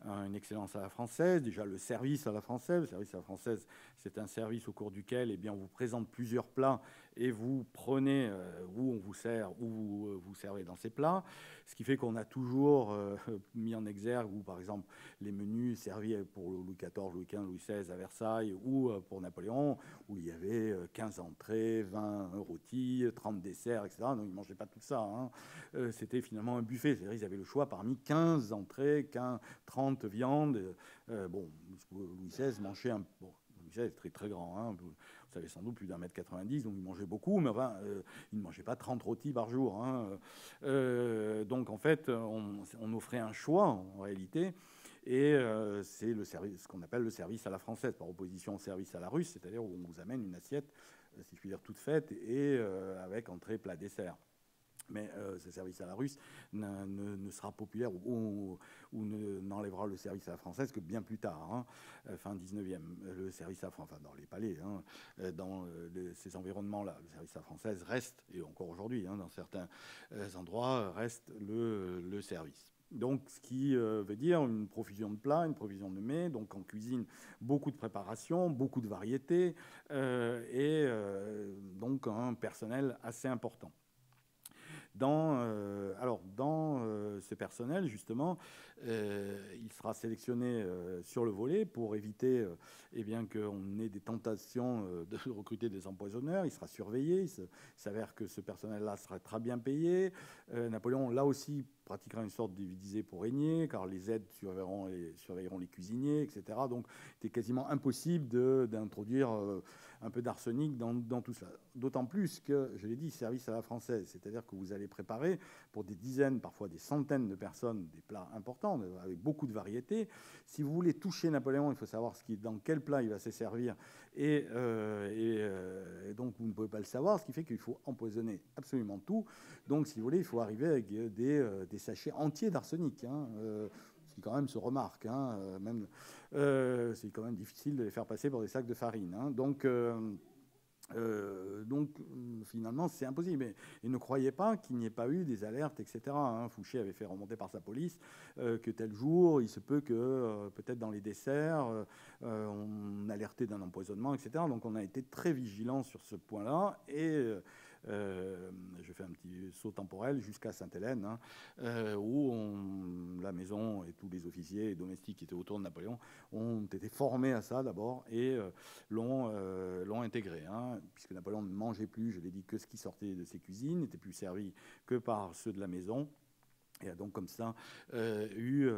Speaker 1: une excellence à la française, déjà le service à la française. Le service à la française, c'est un service au cours duquel on vous présente plusieurs plats et vous prenez où on vous sert, où vous servez dans ces plats. Ce qui fait qu'on a toujours mis en exergue, ou par exemple les menus servis pour Louis XIV, Louis XV, Louis XVI à Versailles, ou pour Napoléon, où il y avait 15 entrées, 20 rôtis, 30 desserts, etc. Donc ils ne mangeaient pas tout ça. Hein. C'était finalement un buffet. C'est-à-dire ils avaient le choix parmi 15 entrées, 30 viandes. Bon, Louis XVI mangeait un... Bon, Louis XVI est très très grand. Hein. Vous savez sans doute plus d'1,90 m, donc il mangeait beaucoup, mais enfin, il ne mangeait pas 30 rôtis par jour. Hein. Donc en fait, on offrait un choix en réalité. Et c'est ce qu'on appelle le service à la française, par opposition au service à la russe, c'est-à-dire où on vous amène une assiette, si je puis dire, toute faite, et avec entrée, plat, dessert. Mais ce service à la russe ne sera populaire ou n'enlèvera le service à la française que bien plus tard, hein, fin 19e. Le service à enfin dans les palais, hein, dans ces environnements-là, le service à la française reste, et encore aujourd'hui, hein, dans certains endroits, reste le service. Donc, ce qui veut dire une profusion de plats, une profusion de mets. Donc, en cuisine, beaucoup de préparation, beaucoup de variétés et donc un personnel assez important. Dans ce personnel, justement, il sera sélectionné sur le volet pour éviter qu'on ait des tentations de recruter des empoisonneurs. Il sera surveillé. Il s'avère que ce personnel-là sera très bien payé. Napoléon, là aussi, pratiquera une sorte d'évisée pour régner, car les aides surveilleront les cuisiniers, etc. Donc, c'était quasiment impossible d'introduire un peu d'arsenic dans tout cela. D'autant plus que, je l'ai dit, service à la française, c'est-à-dire que vous allez préparer pour des dizaines, parfois des centaines de personnes, des plats importants, avec beaucoup de variétés. Si vous voulez toucher Napoléon, il faut savoir dans quel plat il va se servir, et donc vous ne pouvez pas le savoir, ce qui fait qu'il faut empoisonner absolument tout. Donc, si vous voulez, il faut arriver avec des sachets entiers d'arsenic, hein, ce qui quand même se remarque, hein, c'est quand même difficile de les faire passer pour des sacs de farine, hein. Donc, finalement, c'est impossible. Et ne croyez pas qu'il n'y ait pas eu des alertes, etc., hein. Fouché avait fait remonter par sa police que tel jour, il se peut que, peut-être dans les desserts, on alertait d'un empoisonnement, etc. Donc, on a été très vigilants sur ce point-là. Et je fais un petit saut temporel jusqu'à Sainte-Hélène, hein, où la maison et tous les officiers et domestiques qui étaient autour de Napoléon ont été formés à ça d'abord et l'ont intégré, hein, puisque Napoléon ne mangeait plus, je l'ai dit, que ce qui sortait de ses cuisines, n'était plus servi que par ceux de la maison. Et a donc comme ça eu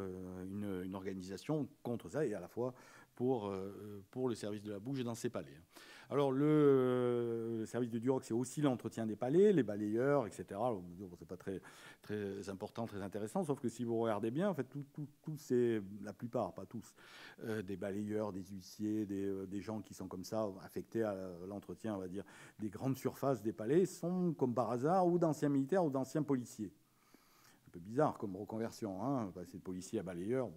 Speaker 1: une organisation contre ça, et à la fois pour le service de la bouche dans ses palais. Alors le service de Duroc, c'est aussi l'entretien des palais, les balayeurs, etc. C'est pas très, très important, très intéressant, sauf que si vous regardez bien, en fait, la plupart, pas tous, des balayeurs, des huissiers, des gens qui sont comme ça affectés à l'entretien, on va dire, des grandes surfaces des palais, sont comme par hasard ou d'anciens militaires ou d'anciens policiers. Un peu bizarre comme reconversion, hein, passer de policier à balayeur.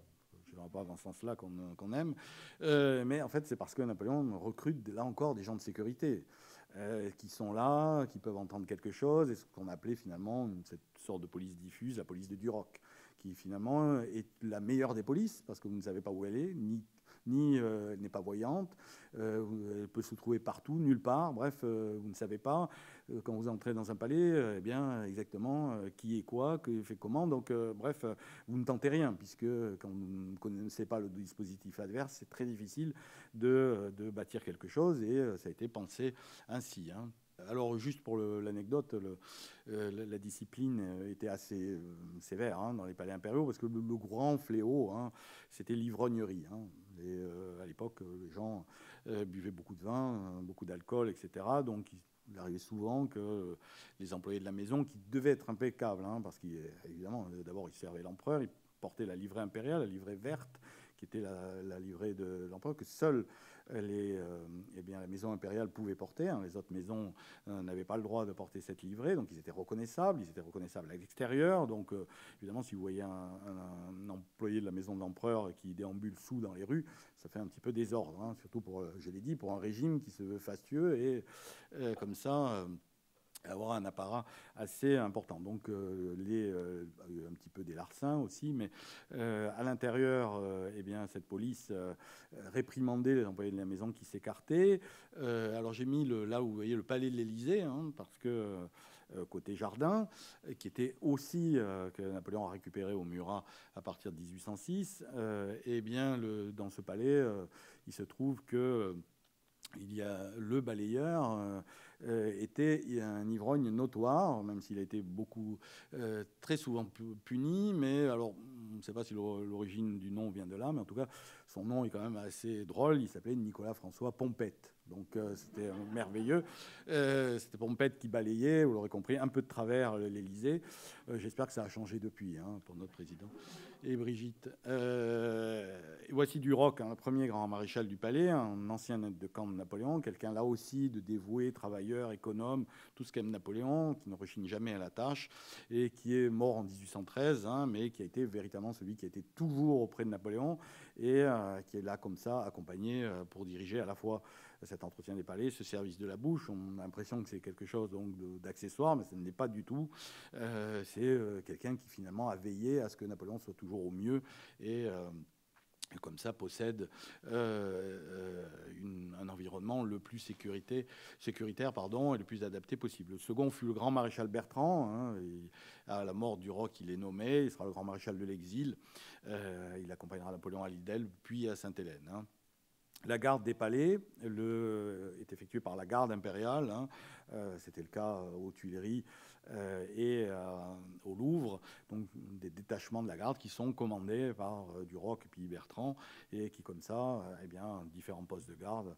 Speaker 1: Je ne vais pas dans ce sens-là qu'on aime. Mais en fait, c'est parce que Napoléon recrute, là encore, des gens de sécurité qui sont là, qui peuvent entendre quelque chose, et ce qu'on appelait finalement cette sorte de police diffuse, la police de Duroc, qui finalement est la meilleure des polices, parce que vous ne savez pas où elle est, ni elle n'est pas voyante, elle peut se trouver partout, nulle part, bref, vous ne savez pas, quand vous entrez dans un palais, eh bien, exactement, qui est quoi, que fait comment, donc, bref, vous ne tentez rien, puisque quand vous ne connaissez pas le dispositif adverse, c'est très difficile de bâtir quelque chose, et ça a été pensé ainsi, hein. Alors, juste pour l'anecdote, la discipline était assez sévère, hein, dans les palais impériaux, parce que le grand fléau, hein, c'était l'ivrognerie, hein. Et à l'époque, les gens buvaient beaucoup de vin, beaucoup d'alcool, etc. Donc, il arrivait souvent que les employés de la maison, qui devaient être impeccables, hein, parce qu'évidemment, d'abord, ils servaient l'empereur, ils portaient la livrée impériale, la livrée verte, qui était la livrée de l'empereur, que seule la maison impériale pouvait porter, hein. Les autres maisons n'avaient pas le droit de porter cette livrée, donc ils étaient reconnaissables à l'extérieur. Donc évidemment, si vous voyez un employé de la maison de l'empereur qui déambule sous dans les rues, ça fait un petit peu désordre, hein, surtout je l'ai dit, pour un régime qui se veut fastueux et comme ça avoir un apparat assez important. Donc, un petit peu des larcins aussi, mais à l'intérieur, eh bien, cette police réprimandait les employés de la maison qui s'écartaient. Alors, j'ai mis là où vous voyez le palais de l'Élysée, hein, parce que côté jardin, qui était aussi que Napoléon a récupéré au Murat à partir de 1806. Eh bien, dans ce palais, il se trouve que il y a le balayeur était un ivrogne notoire, même s'il a été très souvent puni. Mais alors, on ne sait pas si l'origine du nom vient de là, mais en tout cas, son nom est quand même assez drôle. Il s'appelait Nicolas François Pompette. Donc c'était merveilleux. C'était Pompette qui balayait, vous l'aurez compris, un peu de travers l'Élysée. J'espère que ça a changé depuis, hein, pour notre président et Brigitte. Voici Duroc, hein, le premier grand maréchal du palais, un ancien aide de camp de Napoléon, quelqu'un là aussi de dévoué, travailleur, économe, tout ce qu'aime Napoléon, qui ne rechigne jamais à la tâche, et qui est mort en 1813, hein, mais qui a été véritablement celui qui a été toujours auprès de Napoléon, et qui est là comme ça, accompagné pour diriger à la fois cet entretien des palais, ce service de la bouche. On a l'impression que c'est quelque chose donc d'accessoire, mais ce n'est pas du tout. C'est quelqu'un qui finalement a veillé à ce que Napoléon soit toujours au mieux et comme ça possède un environnement le plus sécuritaire et le plus adapté possible. Le second fut le grand maréchal Bertrand, hein, à la mort du Duroc, il est nommé, il sera le grand maréchal de l'exil. Il accompagnera Napoléon à l'île d'Elbe, puis à Sainte-Hélène, hein. La garde des palais est effectuée par la garde impériale, hein. C'était le cas aux Tuileries et au Louvre, donc des détachements de la garde qui sont commandés par Duroc et puis Bertrand, et qui, comme ça, eh bien, différents postes de garde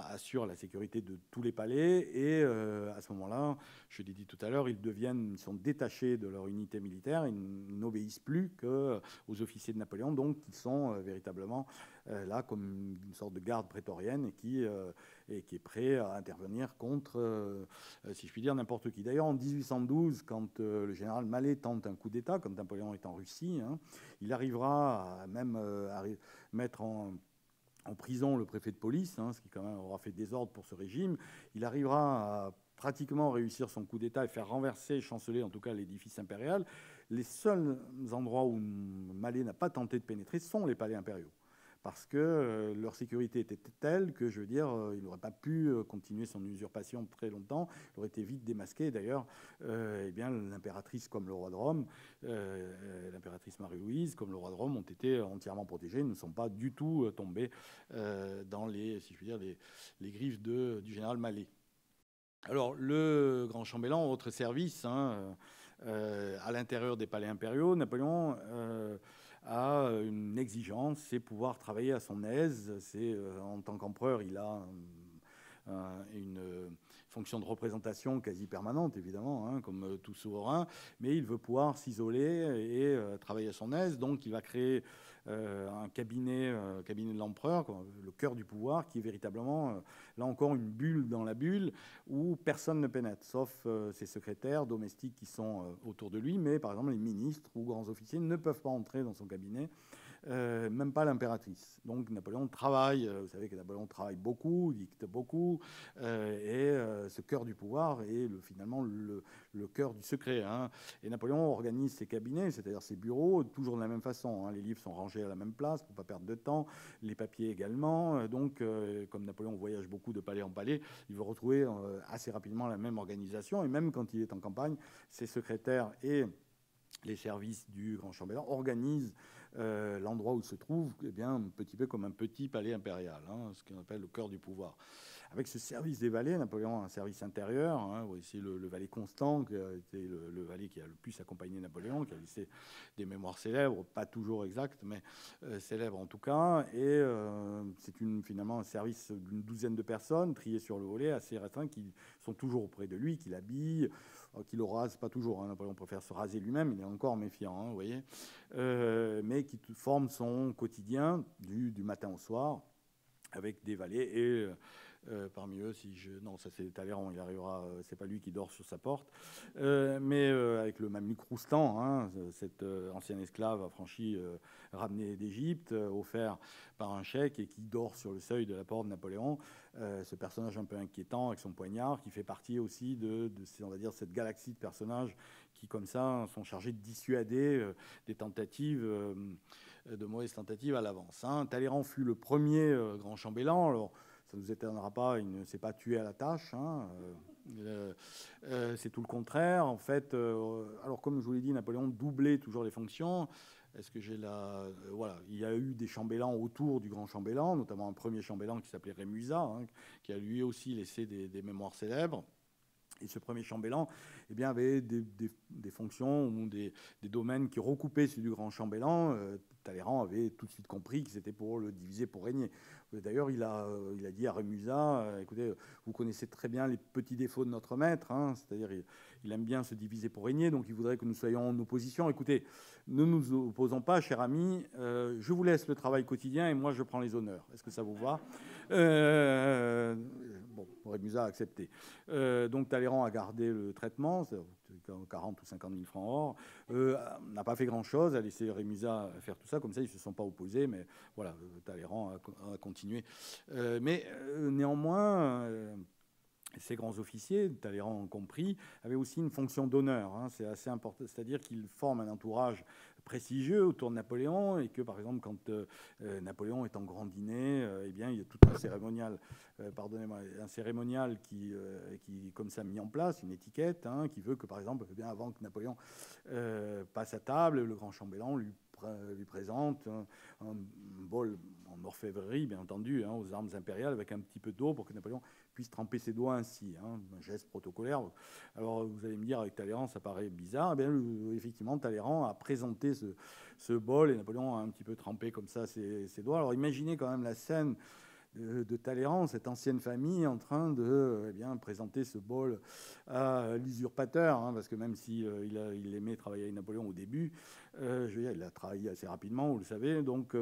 Speaker 1: assurent la sécurité de tous les palais. Et à ce moment-là, je l'ai dit tout à l'heure, ils sont détachés de leur unité militaire, ils n'obéissent plus qu'aux officiers de Napoléon, donc ils sont véritablement là comme une sorte de garde prétorienne et qui est prêt à intervenir contre, si je puis dire, n'importe qui. D'ailleurs, en 1812, quand le général Mallet tente un coup d'État, quand Napoléon est en Russie, il arrivera à même à mettre en prison le préfet de police, ce qui quand même aura fait désordre pour ce régime. Il arrivera à pratiquement réussir son coup d'État et faire renverser, chanceler en tout cas l'édifice impérial. Les seuls endroits où Mallet n'a pas tenté de pénétrer sont les palais impériaux, parce que leur sécurité était telle que, je veux dire, il n'aurait pas pu continuer son usurpation très longtemps. Il aurait été vite démasqué. D'ailleurs, eh bien, l'impératrice comme le roi de Rome, l'impératrice Marie-Louise comme le roi de Rome ont été entièrement protégés. Ils ne sont pas du tout tombés dans les, si je puis dire, les griffes du général Mallet. Alors, le grand chambellan, autre service, à l'intérieur des palais impériaux, Napoléon a une exigence, c'est pouvoir travailler à son aise. En tant qu'empereur, il a une fonction de représentation quasi permanente, évidemment, comme tout souverain, mais il veut pouvoir s'isoler et travailler à son aise. Donc, il va créer un cabinet de l'empereur, le cœur du pouvoir, qui est véritablement, là encore, une bulle dans la bulle où personne ne pénètre, sauf ses secrétaires domestiques qui sont autour de lui. Mais, par exemple, les ministres ou grands officiers ne peuvent pas entrer dans son cabinet. Même pas l'impératrice. Donc Napoléon travaille, vous savez que Napoléon travaille beaucoup, dicte beaucoup, et ce cœur du pouvoir est finalement le cœur du secret. Et Napoléon organise ses cabinets, c'est-à-dire ses bureaux, toujours de la même façon. Les livres sont rangés à la même place pour ne pas perdre de temps, les papiers également. Donc, comme Napoléon voyage beaucoup de palais en palais, il veut retrouver assez rapidement la même organisation. Et même quand il est en campagne, ses secrétaires et les services du grand chambellan organisent l'endroit où se trouve, eh bien, un petit peu comme un petit palais impérial, ce qu'on appelle le cœur du pouvoir. Avec ce service des valets, Napoléon a un service intérieur. C'est le valet Constant, qui a été le valet qui a le plus accompagné Napoléon, qui a laissé des mémoires célèbres, pas toujours exactes, mais célèbres en tout cas. Et c'est finalement un service d'une douzaine de personnes, triées sur le volet, assez restreints, qui sont toujours auprès de lui, qui l'habillent, qui le rase, pas toujours. Napoléon préfère se raser lui-même, il est encore méfiant, vous voyez. Mais qui forme son quotidien du matin au soir, avec des valets et parmi eux, non, ça c'est Talleyrand, il arrivera, c'est pas lui qui dort sur sa porte, mais avec le Mameluc Roustan, cet ancien esclave affranchi ramené d'Égypte, offert par un cheik et qui dort sur le seuil de la porte de Napoléon, ce personnage un peu inquiétant avec son poignard, qui fait partie aussi on va dire, cette galaxie de personnages qui, comme ça, sont chargés de dissuader des tentatives, de mauvaises tentatives à l'avance. Talleyrand fut le premier grand chambellan. Alors, ça ne nous étonnera pas, il ne s'est pas tué à la tâche. C'est tout le contraire. En fait, alors comme je vous l'ai dit, Napoléon doublait toujours les fonctions. Est-ce que j'ai voilà, il y a eu des chambellans autour du grand chambellan, notamment un premier chambellan qui s'appelait Rémusat, qui a lui aussi laissé des mémoires célèbres. Et ce premier chambellan avait des fonctions ou des domaines qui recoupaient celui du grand chambellan. Talleyrand avait tout de suite compris que c'était pour le diviser pour régner. D'ailleurs, il a dit à Rémusat, écoutez, vous connaissez très bien les petits défauts de notre maître, c'est-à-dire il aime bien se diviser pour régner, donc il voudrait que nous soyons en opposition. Écoutez, ne nous opposons pas, cher ami, je vous laisse le travail quotidien et moi je prends les honneurs. Est-ce que ça vous va? Bon, Rémusat a accepté. Donc Talleyrand a gardé le traitement, 40 ou 50 000 francs or, n'a pas fait grand-chose, a laissé Rémusat faire tout ça, comme ça ils ne se sont pas opposés, mais voilà, Talleyrand a continué. Mais néanmoins, ces grands officiers, Talleyrand compris, avaient aussi une fonction d'honneur. C'est assez important, c'est-à-dire qu'ils forment un entourage prestigieux autour de Napoléon et que, par exemple, quand Napoléon est en grand dîner, il y a tout un cérémonial, un cérémonial qui, comme ça, mis en place, une étiquette, qui veut que, par exemple, bien avant que Napoléon passe à table, le grand chambellan lui lui présente un bol en orfèvrerie, bien entendu, aux armes impériales, avec un petit peu d'eau pour que Napoléon puisse tremper ses doigts ainsi, un geste protocolaire. Alors vous allez me dire, avec Talleyrand, ça paraît bizarre. Eh bien, effectivement, Talleyrand a présenté ce bol et Napoléon a un petit peu trempé comme ça ses doigts. Alors imaginez quand même la scène de Talleyrand, cette ancienne famille, en train de présenter ce bol à l'usurpateur, parce que même s'il il aimait travailler avec Napoléon au début, je veux dire, il a travaillé assez rapidement, vous le savez. Donc,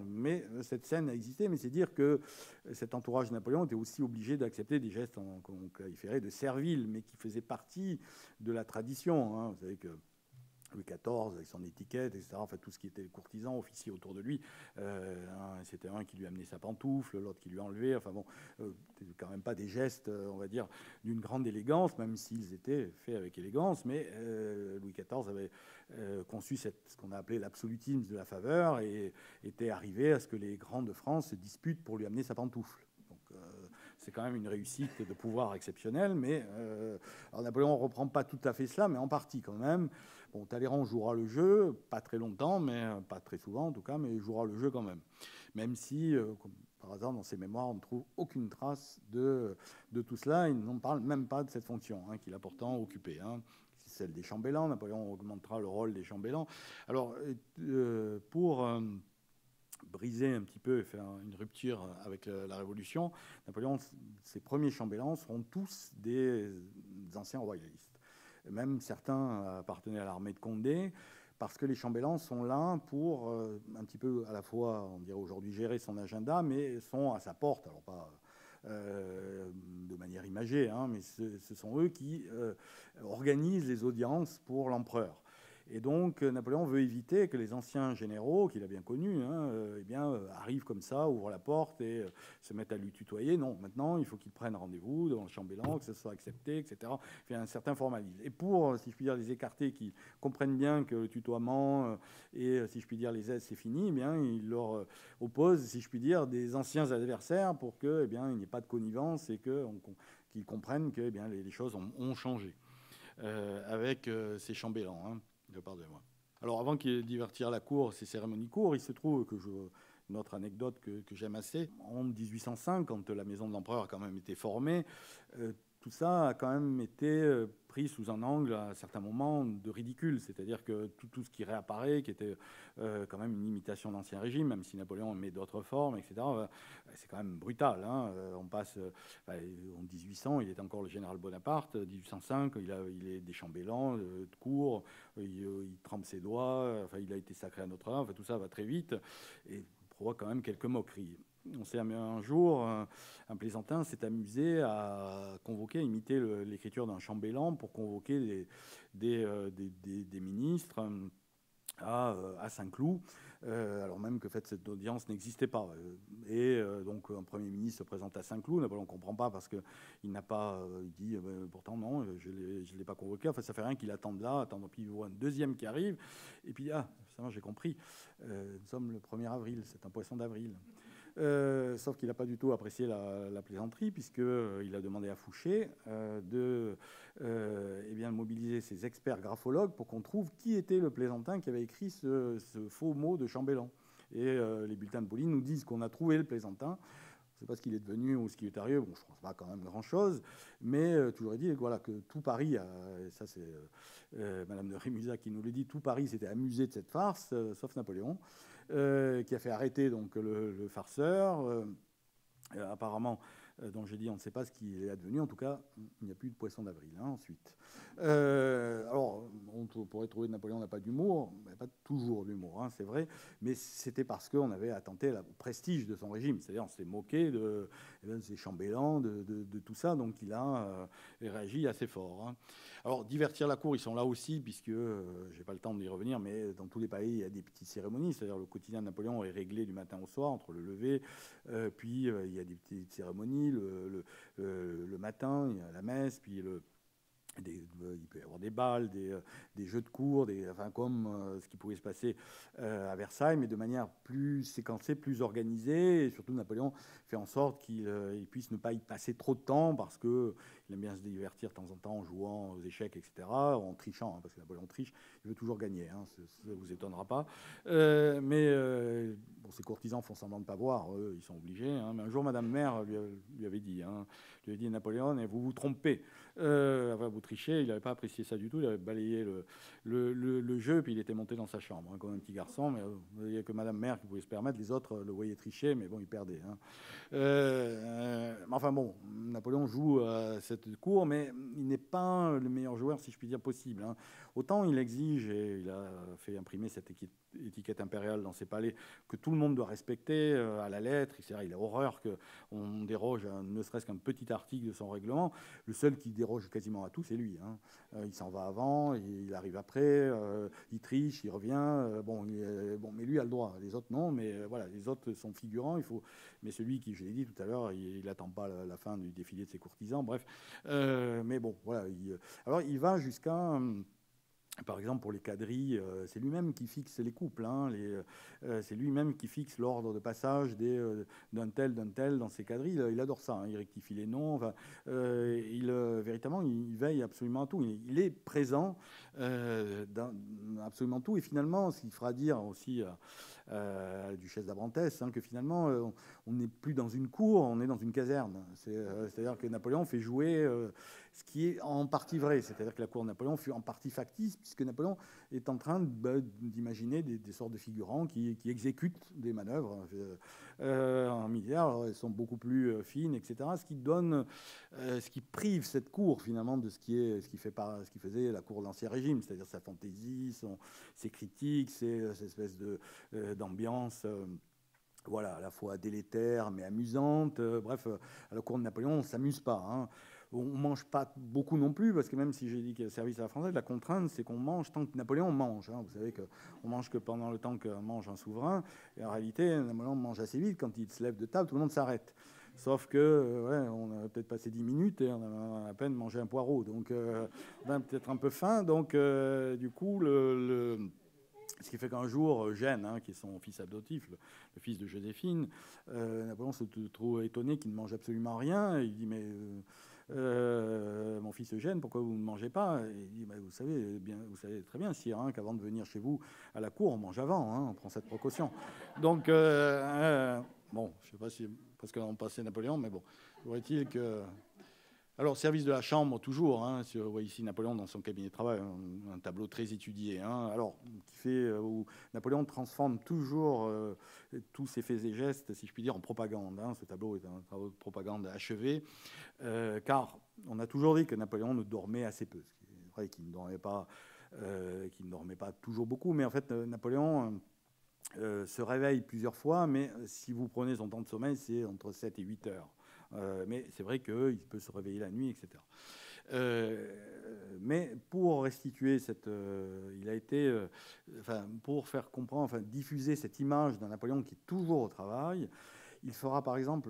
Speaker 1: mais cette scène a existé, mais c'est dire que cet entourage de Napoléon était aussi obligé d'accepter des gestes qu'on qualifierait de serviles, mais qui faisaient partie de la tradition. Vous savez que Louis XIV, avec son étiquette, etc., enfin, tout ce qui était courtisan, officier autour de lui, c'était un qui lui amenait sa pantoufle, l'autre qui lui enlevait. Enfin bon, c'était quand même pas des gestes, on va dire, d'une grande élégance, même s'ils étaient faits avec élégance. Mais Louis XIV avait conçu ce qu'on a appelé l'absolutisme de la faveur et était arrivé à ce que les grands de France se disputent pour lui amener sa pantoufle. Donc, c'est quand même une réussite de pouvoir exceptionnelle, mais alors Napoléon ne reprend pas tout à fait cela, mais en partie quand même. Bon, Talleyrand jouera le jeu, pas très longtemps, mais pas très souvent en tout cas, mais il jouera le jeu quand même. Même si, comme par hasard, dans ses mémoires, on ne trouve aucune trace de tout cela. Il n'en parle même pas de cette fonction qu'il a pourtant occupée. C'est celle des chambellans. Napoléon augmentera le rôle des chambellans. Alors, pour briser un petit peu et faire une rupture avec la Révolution, Napoléon, ses premiers chambellans seront tous des anciens royalistes. Même certains appartenaient à l'armée de Condé, parce que les chambellans sont là pour un petit peu à la fois, on dirait aujourd'hui, gérer son agenda, mais sont à sa porte, alors pas de manière imagée, mais ce sont eux qui organisent les audiences pour l'empereur. Et donc, Napoléon veut éviter que les anciens généraux, qu'il a bien connus, arrivent comme ça, ouvrent la porte et se mettent à lui tutoyer. Non, maintenant, il faut qu'ils prennent rendez-vous devant le chambellan, que ce soit accepté, etc. Il y a un certain formalisme. Et pour, si je puis dire, les écartés qui comprennent bien que le tutoiement et, si je puis dire, les aides, c'est fini, il leur oppose, si je puis dire, des anciens adversaires pour qu'il n'y ait pas de connivence et qu'ils comprennent que les choses ont changé avec ces chambellans. Pardonnez-moi. Alors, avant qu'il divertir la cour, ces cérémonies courtes, il se trouve que une autre anecdote que j'aime assez, en 1805, quand la maison de l'empereur a quand même été formée, tout ça a quand même été pris sous un angle à certains moments de ridicule, c'est-à-dire que tout ce qui réapparaît, qui était quand même une imitation d'Ancien Régime, même si Napoléon met d'autres formes, etc., c'est quand même brutal. On passe en 1800, il est encore le général Bonaparte, 1805, il est des chambellans de cour, il trempe ses doigts, il a été sacré à Notre-Dame, tout ça va très vite et provoque quand même quelques moqueries. On sait un jour, un plaisantin s'est amusé à convoquer, à imiter l'écriture d'un chambellan pour convoquer des ministres à Saint-Cloud, alors même que cette audience n'existait pas. Et donc un Premier ministre se présente à Saint-Cloud, Napoléon ne comprend pas parce qu'il n'a pas, il dit pourtant non, je ne l'ai pas convoqué, enfin ça fait rien qu'il attende là, puis il voit un deuxième qui arrive, et puis ça j'ai compris, nous sommes le 1er avril, c'est un poisson d'avril. Sauf qu'il n'a pas du tout apprécié la plaisanterie, puisqu'il a demandé à Fouché de mobiliser ses experts graphologues pour qu'on trouve qui était le plaisantin qui avait écrit ce faux mot de chambellan. Et les bulletins de police nous disent qu'on a trouvé le plaisantin. Je ne sais pas ce qu'il est devenu ou ce qu'il est arrivé. Bon, je ne pense pas quand même grand-chose. Mais toujours est dit que tout Paris, et ça c'est Madame de Rémusat qui nous le dit, tout Paris s'était amusé de cette farce, sauf Napoléon. Qui a fait arrêter donc le farceur. Apparemment, dont j'ai dit on ne sait pas ce qu'il est advenu. En tout cas, il n'y a plus de poisson d'avril ensuite. Alors, on pourrait trouver que Napoléon n'a pas d'humour, mais pas toujours d'humour, c'est vrai, mais c'était parce qu'on avait attenté au prestige de son régime. C'est-à-dire on s'est moqué de ces chambellans, de tout ça, donc il a réagi assez fort. Alors, divertir la cour, ils sont là aussi, puisque je n'ai pas le temps d'y revenir, mais dans tous les pays, il y a des petites cérémonies. C'est-à-dire le quotidien de Napoléon est réglé du matin au soir, entre le lever, puis il y a des petites cérémonies. Le matin, il y a la messe, puis Il peut y avoir des balles, des jeux de cours, enfin, comme ce qui pouvait se passer à Versailles, mais de manière plus séquencée, plus organisée. Et surtout, Napoléon fait en sorte qu'il puisse ne pas y passer trop de temps, parce qu'il aime bien se divertir de temps en temps en jouant aux échecs, etc., en trichant, hein, parce que Napoléon triche, il veut toujours gagner, hein, ça ne vous étonnera pas. Bon, ses courtisans font semblant de ne pas voir, eux, ils sont obligés. Hein, mais un jour, Madame Mère lui avait dit, Napoléon, vous vous trompez. Enfin, vous trichez, il n'avait pas apprécié ça du tout, il avait balayé le jeu, puis il était monté dans sa chambre, hein, comme un petit garçon, mais il n'y a que Madame Mère qui pouvait se permettre, les autres le voyaient tricher, mais bon, il perdait. Hein. Enfin bon, Napoléon joue cette cour, mais il n'est pas le meilleur joueur, si je puis dire, possible. Hein. Autant il exige, et il a fait imprimer cette étiquette impériale dans ses palais, que tout le monde doit respecter à la lettre, etc. Il a horreur qu'on déroge ne serait-ce qu'un petit article de son règlement. Le seul qui déroge quasiment à tout, c'est lui. Hein. Il s'en va avant, il arrive après, il triche, il revient. Mais lui a le droit. Les autres, non. Mais voilà, les autres sont figurants. Mais celui qui, je l'ai dit tout à l'heure, il n'attend pas la fin du défilé de ses courtisans. Bref. Mais bon, voilà. Alors, il va jusqu'à... Par exemple, pour les quadrilles, c'est lui-même qui fixe les couples. Hein, c'est lui-même qui fixe l'ordre de passage d'un tel dans ses quadrilles. Il adore ça. Hein, il rectifie les noms. Enfin, véritablement, il veille absolument à tout. Il est présent dans absolument tout. Et finalement, ce qu'il fera dire aussi à la duchesse d'Abrantès, hein, que finalement, on n'est plus dans une cour, on est dans une caserne. C'est-à-dire que Napoléon fait jouer ce qui est en partie vrai. C'est-à-dire que la cour de Napoléon fut en partie factice, puisque Napoléon est en train d'imaginer des sortes de figurants qui exécutent des manœuvres en militaire. Alors, elles sont beaucoup plus fines, etc. Ce qui prive cette cour finalement de ce qui faisait la cour de l'Ancien Régime, c'est-à-dire sa fantaisie, ses critiques, cette espèce d'ambiance. Voilà, à la fois délétère mais amusante. Bref, à la cour de Napoléon, on ne s'amuse pas. Hein. On ne mange pas beaucoup non plus, parce que même si j'ai dit qu'il y a service à la française, la contrainte, c'est qu'on mange tant que Napoléon mange. Hein. Vous savez qu'on mange que pendant le temps que mange un souverain. Et en réalité, Napoléon mange assez vite. Quand il se lève de table, tout le monde s'arrête. Sauf que, on a peut-être passé 10 minutes et on a à peine mangé un poireau. Donc, on a peut-être un peu faim. Donc, du coup, ce qui fait qu'un jour, Eugène, hein, qui est son fils adoptif, le fils de Joséphine, Napoléon se trouve étonné qu'il ne mange absolument rien. Et il dit, mais mon fils Eugène, pourquoi vous ne mangez pas? Et il dit, vous savez très bien, sire, hein, qu'avant de venir chez vous à la cour, on mange avant, hein, on prend cette précaution. Donc, bon, je ne sais pas si parce qu'on passait Napoléon, mais bon, aurait-il que... Alors, service de la chambre, toujours. Hein, vous voyez ici Napoléon dans son cabinet de travail, un tableau très étudié. Hein, alors, où Napoléon transforme toujours tous ses faits et gestes, si je puis dire, en propagande. Hein. Ce tableau est un tableau de propagande achevé, car on a toujours dit que Napoléon ne dormait assez peu. C'est vrai qu'il ne dormait pas toujours beaucoup, mais en fait, Napoléon... se réveille plusieurs fois, mais si vous prenez son temps de sommeil, c'est entre 7 et 8 heures. Mais c'est vrai qu'il peut se réveiller la nuit, etc. Mais pour restituer il a été, pour faire comprendre, diffuser cette image d'un Napoléon qui est toujours au travail, il fera par exemple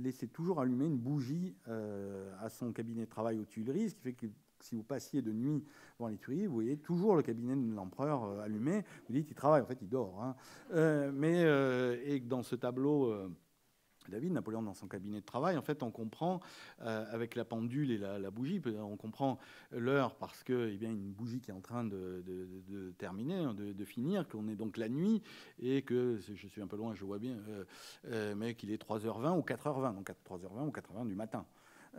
Speaker 1: laisser toujours allumer une bougie à son cabinet de travail aux Tuileries, ce qui fait que si vous passiez de nuit devant les Tuileries, vous voyez toujours le cabinet de l'empereur allumé. Vous dites, il travaille, en fait, il dort. Hein. Et dans ce tableau... David, Napoléon dans son cabinet de travail, en fait, on comprend, avec la pendule et la bougie, on comprend l'heure parce qu'il y a une bougie qui est en train de terminer, de finir, qu'on est donc la nuit, et que, je suis un peu loin, je vois bien, mais qu'il est 3h20 ou 4h20, donc 3h20 ou 4h20 du matin.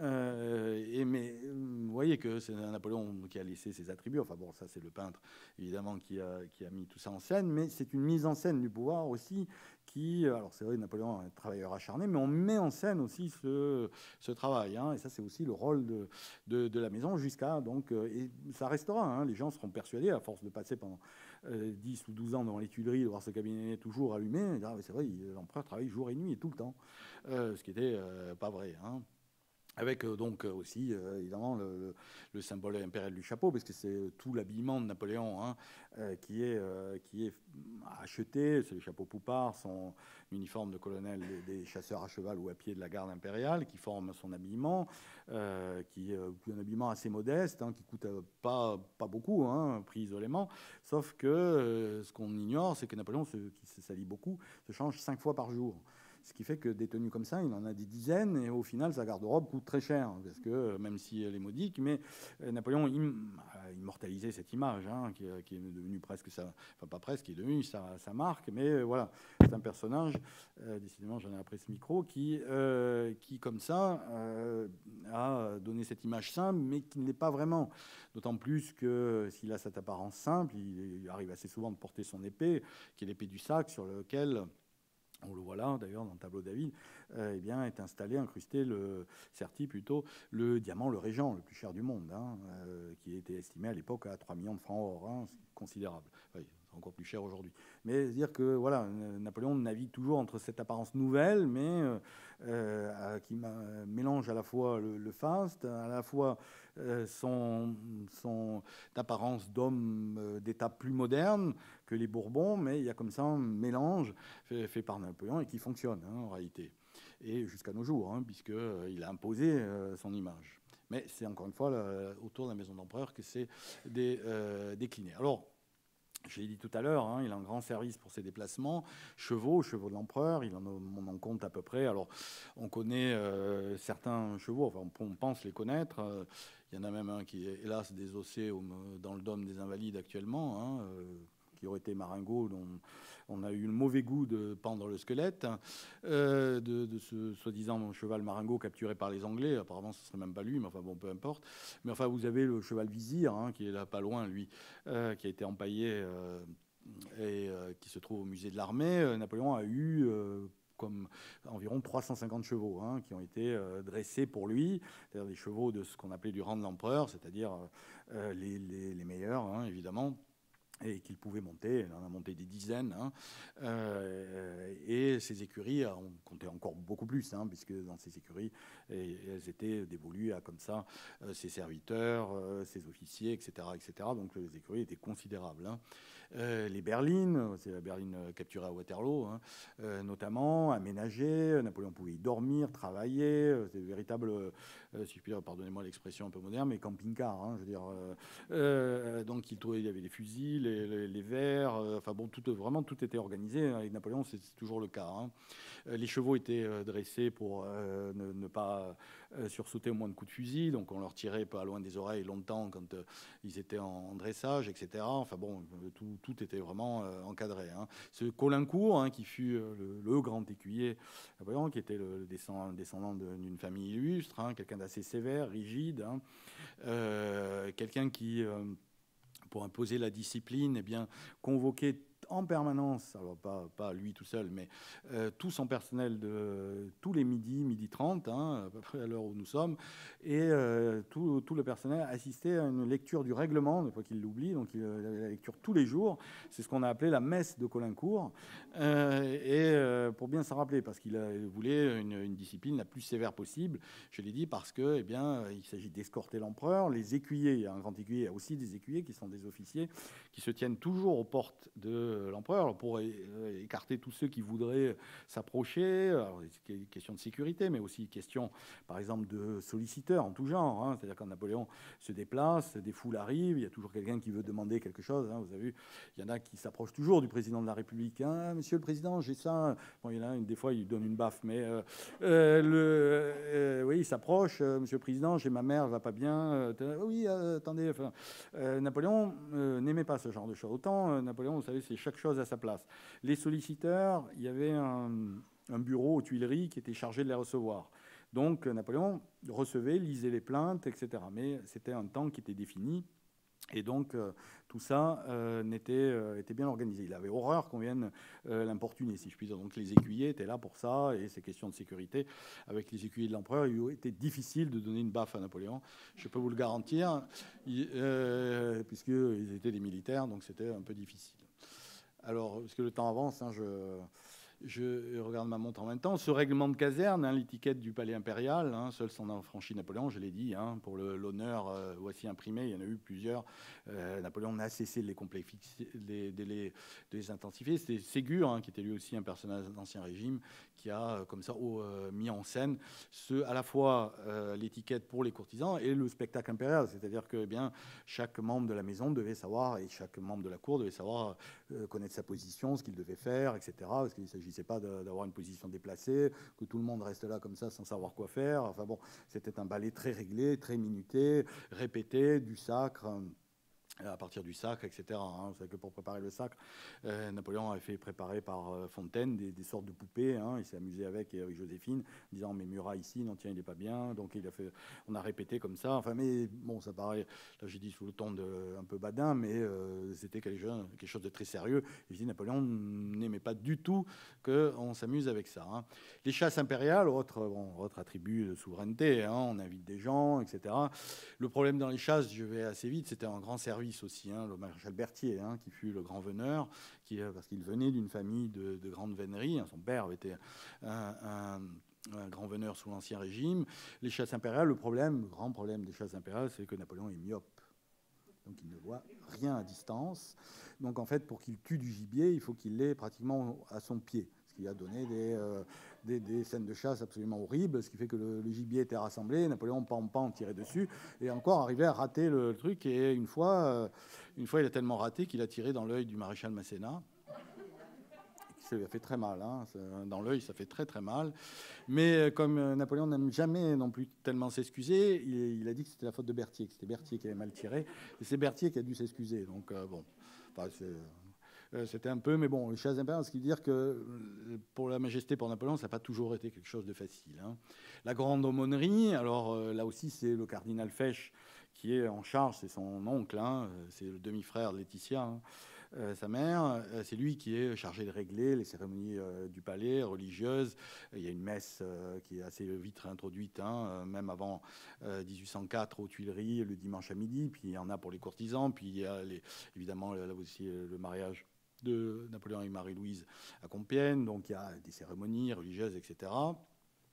Speaker 1: Mais vous voyez que c'est Napoléon qui a laissé ses attributs. Enfin bon, ça c'est le peintre évidemment qui a mis tout ça en scène, mais c'est une mise en scène du pouvoir aussi alors c'est vrai, Napoléon est un travailleur acharné, mais on met en scène aussi ce travail. Hein, et ça c'est aussi le rôle de la maison jusqu'à donc et ça restera. Hein, les gens seront persuadés à force de passer pendant 10 ou 12 ans devant les Tuileries, de voir ce cabinet toujours allumé. C'est vrai, l'empereur travaille jour et nuit et tout le temps, ce qui n'était pas vrai. Hein. avec donc aussi évidemment le symbole impérial du chapeau, parce que c'est tout l'habillement de Napoléon hein, qui est acheté. C'est le chapeau poupard, son uniforme de colonel des chasseurs à cheval ou à pied de la garde impériale, qui forme son habillement, qui est un habillement assez modeste, hein, qui coûte pas beaucoup, hein, pris isolément. Sauf que ce qu'on ignore, c'est que Napoléon, qui se salit beaucoup, se change 5 fois par jour. Ce qui fait que des tenues comme ça, il en a des dizaines, et au final, sa garde-robe coûte très cher, parce que même si elle est modique, mais Napoléon a immortalisé cette image, hein, qui est devenue presque sa, enfin pas presque, qui est devenue sa marque, mais voilà, c'est un personnage, décidément j'en ai après ce micro, qui comme ça a donné cette image simple, mais qui ne l'est pas vraiment. D'autant plus que s'il a cette apparence simple, il arrive assez souvent de porter son épée, qui est l'épée du sac, sur lequel on le voit là, d'ailleurs, dans le tableau David, eh bien, est installé, incrusté, serti plutôt, le diamant, le Régent, le plus cher du monde, hein, qui était estimé à l'époque à 3 millions de francs or, hein, c'est considérable. Oui, c'est encore plus cher aujourd'hui. Mais dire que voilà, Napoléon navigue toujours entre cette apparence nouvelle, mais qui mélange à la fois le faste, à la fois son apparence d'homme d'État plus moderne que les Bourbons, mais il y a comme ça un mélange fait par Napoléon et qui fonctionne hein, en réalité. Et jusqu'à nos jours, hein, puisqu'il a imposé son image. Mais c'est encore une fois autour de la maison d'empereur que c'est décliné. Alors, je l'ai dit tout à l'heure, hein, il a un grand service pour ses déplacements. Chevaux de l'empereur, on en compte à peu près. Alors, on connaît certains chevaux, enfin, on pense les connaître. Il y en a même un qui est, hélas, désossé dans le dôme des Invalides actuellement, hein, qui aurait été Marengo, dont on a eu le mauvais goût de pendre le squelette, de ce soi-disant cheval Marengo capturé par les Anglais. Apparemment, ce ne serait même pas lui, mais enfin bon, peu importe. Mais enfin, vous avez le cheval Vizir, hein, qui est là pas loin, lui, qui a été empaillé et qui se trouve au musée de l'armée. Napoléon a eu comme environ 350 chevaux hein, qui ont été dressés pour lui, c'est-à-dire des chevaux de ce qu'on appelait du rang de l'empereur, c'est-à-dire les meilleurs, hein, évidemment, et qu'il pouvait monter. Il en a monté des dizaines. Hein, et ces écuries, on comptait encore beaucoup plus, hein, puisque dans ces écuries, elles étaient dévolues à comme ça ses serviteurs, ses officiers, etc., etc. Donc les écuries étaient considérables. Hein. Les berlines, c'est la berline capturée à Waterloo, hein, notamment, aménagées. Napoléon pouvait y dormir, travailler. C'est véritable, si je puis dire, pardonnez-moi l'expression un peu moderne, mais camping-car. Hein, je veux dire, donc il y avait des fusils, les verres, enfin bon, vraiment tout était organisé. Avec Napoléon, c'est toujours le cas. Hein. Les chevaux étaient dressés pour ne pas sursauter au moins de coups de fusil, donc on leur tirait pas loin des oreilles longtemps quand ils étaient en dressage, etc. Enfin bon, tout était vraiment encadré. Hein. Ce Caulaincourt, hein, qui fut le grand écuyer Napoléon, qui était le descendant d'une famille illustre, hein, quelqu'un d'assez sévère, rigide, hein, quelqu'un qui pour imposer la discipline, eh bien, convoquer en permanence, alors pas lui tout seul, mais tout son personnel de tous les midi 30, hein, à peu près à l'heure où nous sommes, et tout le personnel assistait à une lecture du règlement, des fois qu'il l'oublie, donc il avait la lecture tous les jours. C'est ce qu'on a appelé la messe de Caulaincourt, pour bien s'en rappeler, parce qu'il voulait une discipline la plus sévère possible. Je l'ai dit parce que, eh bien, il s'agit d'escorter l'empereur, les écuyers. Il y a un grand écuyer, il y a aussi des écuyers qui sont des officiers qui se tiennent toujours aux portes de l'empereur pour écarter tous ceux qui voudraient s'approcher. Alors, c'est une question de sécurité, mais aussi une question, par exemple, de solliciteurs en tout genre. Hein. C'est-à-dire quand Napoléon se déplace, des foules arrivent, il y a toujours quelqu'un qui veut demander quelque chose. Hein. Vous avez vu, il y en a qui s'approchent toujours du président de la République. Hein, Monsieur le Président, j'ai ça. Bon, il y en a des fois, il donne une baffe, mais oui, il s'approche. Monsieur le Président, j'ai ma mère, elle va pas bien. Oui, attendez. Enfin, Napoléon n'aimait pas ce genre de choses. Autant Napoléon, vous savez, c'est chaque chose à sa place. Les solliciteurs, il y avait un bureau aux Tuileries qui était chargé de les recevoir. Donc Napoléon recevait, lisait les plaintes, etc. Mais c'était un temps qui était défini. Et donc, tout ça était bien organisé. Il avait horreur qu'on vienne l'importuner, si je puis dire. Donc, les écuyers étaient là pour ça, et ces questions de sécurité, avec les écuyers de l'empereur, il aurait été difficile de donner une baffe à Napoléon. Je peux vous le garantir, puisqu'ils étaient des militaires, donc c'était un peu difficile. Alors, parce que le temps avance, hein, Je regarde ma montre en même temps. Ce règlement de caserne, l'étiquette du palais impérial, seul s'en a affranchi Napoléon, je l'ai dit, pour l'honneur, voici imprimé, il y en a eu plusieurs. Napoléon n'a cessé de les complexifier, de les intensifier. C'est Ségur, qui était lui aussi un personnage d'Ancien Régime, qui a comme ça mis en scène à la fois l'étiquette pour les courtisans et le spectacle impérial. C'est-à-dire que chaque membre de la maison devait savoir, et chaque membre de la cour devait savoir connaître sa position, ce qu'il devait faire, etc. Parce qu'il ne s'agissait pas d'avoir une position déplacée, que tout le monde reste là comme ça sans savoir quoi faire. Enfin bon, c'était un ballet très réglé, très minuté, répété, du sacre. À partir du sacre, etc. Vous savez que pour préparer le sacre, Napoléon avait fait préparer par Fontaine des sortes de poupées. Il s'est amusé avec Joséphine, disant mais Murat ici, non tiens il n'est pas bien. Donc on a répété comme ça. Enfin mais bon, ça paraît, là j'ai dit sous le ton un peu badin, mais c'était quelque chose de très sérieux. Et je dis Napoléon n'aimait pas du tout qu'on s'amuse avec ça. Les chasses impériales, autre attribut de souveraineté. On invite des gens, etc. Le problème dans les chasses, je vais assez vite, c'était un grand service aussi, le maréchal Berthier, qui fut le grand veneur, parce qu'il venait d'une famille de grande vénerie. Son père avait été un grand veneur sous l'Ancien Régime. Les chasses impériales, le grand problème des chasses impériales, c'est que Napoléon est myope. Donc il ne voit rien à distance. Donc en fait, pour qu'il tue du gibier, il faut qu'il l'ait pratiquement à son pied. Ce qui a donné des scènes de chasse absolument horribles, ce qui fait que le gibier était rassemblé, Napoléon pan tirait dessus, et encore arrivait à rater le truc. Et une fois, il a tellement raté qu'il a tiré dans l'œil du maréchal Masséna. Ça lui a fait très mal. Dans l'œil, ça fait très très mal. Mais comme Napoléon n'aime jamais non plus tellement s'excuser, il a dit que c'était la faute de Berthier, que c'était Berthier qui avait mal tiré, et c'est Berthier qui a dû s'excuser. Donc bon, c'était un peu, mais bon, les chasses impériales, ce qui veut dire que pour la majesté, pour Napoléon, ça n'a pas toujours été quelque chose de facile. La grande aumônerie, alors là aussi, c'est le cardinal Fesch qui est en charge, c'est son oncle, c'est le demi-frère de Laetitia, sa mère. C'est lui qui est chargé de régler les cérémonies du palais, religieuses. Il y a une messe qui est assez vite réintroduite, même avant 1804 aux Tuileries, le dimanche à midi. Puis il y en a pour les courtisans. Puis il y a évidemment là aussi le mariage de Napoléon et Marie-Louise à Compiègne. Donc il y a des cérémonies religieuses, etc.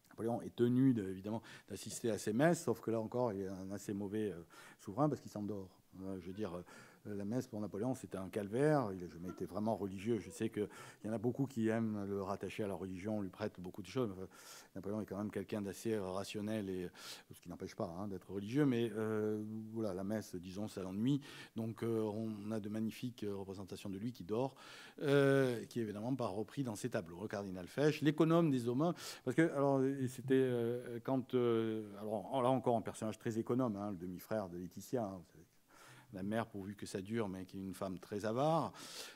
Speaker 1: Napoléon est tenu évidemment d'assister à ces messes, sauf que là encore, il est un assez mauvais souverain parce qu'il s'endort. Je veux dire, la messe pour Napoléon, c'était un calvaire. Il n'a jamais été vraiment religieux. Je sais qu'il y en a beaucoup qui aiment le rattacher à la religion, on lui prête beaucoup de choses. Napoléon est quand même quelqu'un d'assez rationnel, ce qui n'empêche pas d'être religieux. Mais voilà, la messe, disons, ça l'ennuie. Donc on a de magnifiques représentations de lui qui dort, qui est évidemment pas repris dans ses tableaux. Le cardinal Fesch, l'économe des hommes. Parce que, alors, c'était quand... alors là encore, un personnage très économe, le demi-frère de Laetitia, la mère, pourvu que ça dure, mais qui est une femme très avare.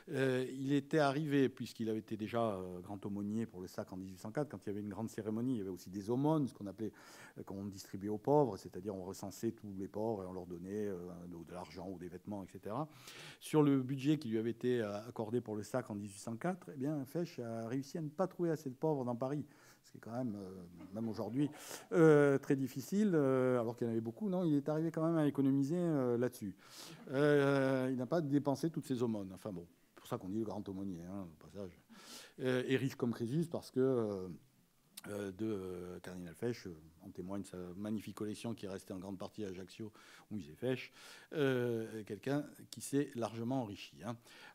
Speaker 1: Il était arrivé, puisqu'il avait été déjà grand aumônier pour le sacre en 1804, quand il y avait une grande cérémonie, il y avait aussi des aumônes, ce qu'on appelait, qu'on distribuait aux pauvres, c'est-à-dire on recensait tous les pauvres et on leur donnait de l'argent ou des vêtements, etc. Sur le budget qui lui avait été accordé pour le sacre en 1804, eh bien, Fesch a réussi à ne pas trouver assez de pauvres dans Paris. Ce qui est quand même, même aujourd'hui, très difficile, alors qu'il y en avait beaucoup. Non, il est arrivé quand même à économiser là-dessus. Il n'a pas dépensé toutes ses aumônes. Enfin bon, c'est pour ça qu'on dit le grand aumônier, au passage. Et riche comme Crésus, parce que de Cardinal Fesch, en témoigne sa magnifique collection qui est restée en grande partie à Ajaccio, où il s'est Fesch, quelqu'un qui s'est largement enrichi.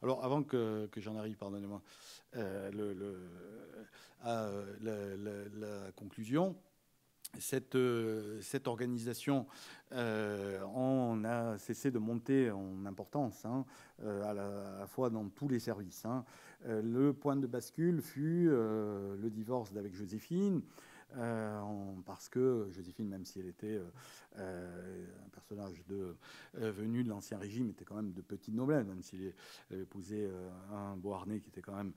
Speaker 1: Alors, avant que j'en arrive, pardonnez-moi, à la conclusion, cette organisation, on a cessé de monter en importance, à la fois dans tous les services. Le point de bascule fut le divorce d'avec Joséphine, parce que Joséphine, même si elle était un personnage venu de l'Ancien Régime, était quand même de petite noblesse, même s'il avait épousé un Beauharnais qui était quand même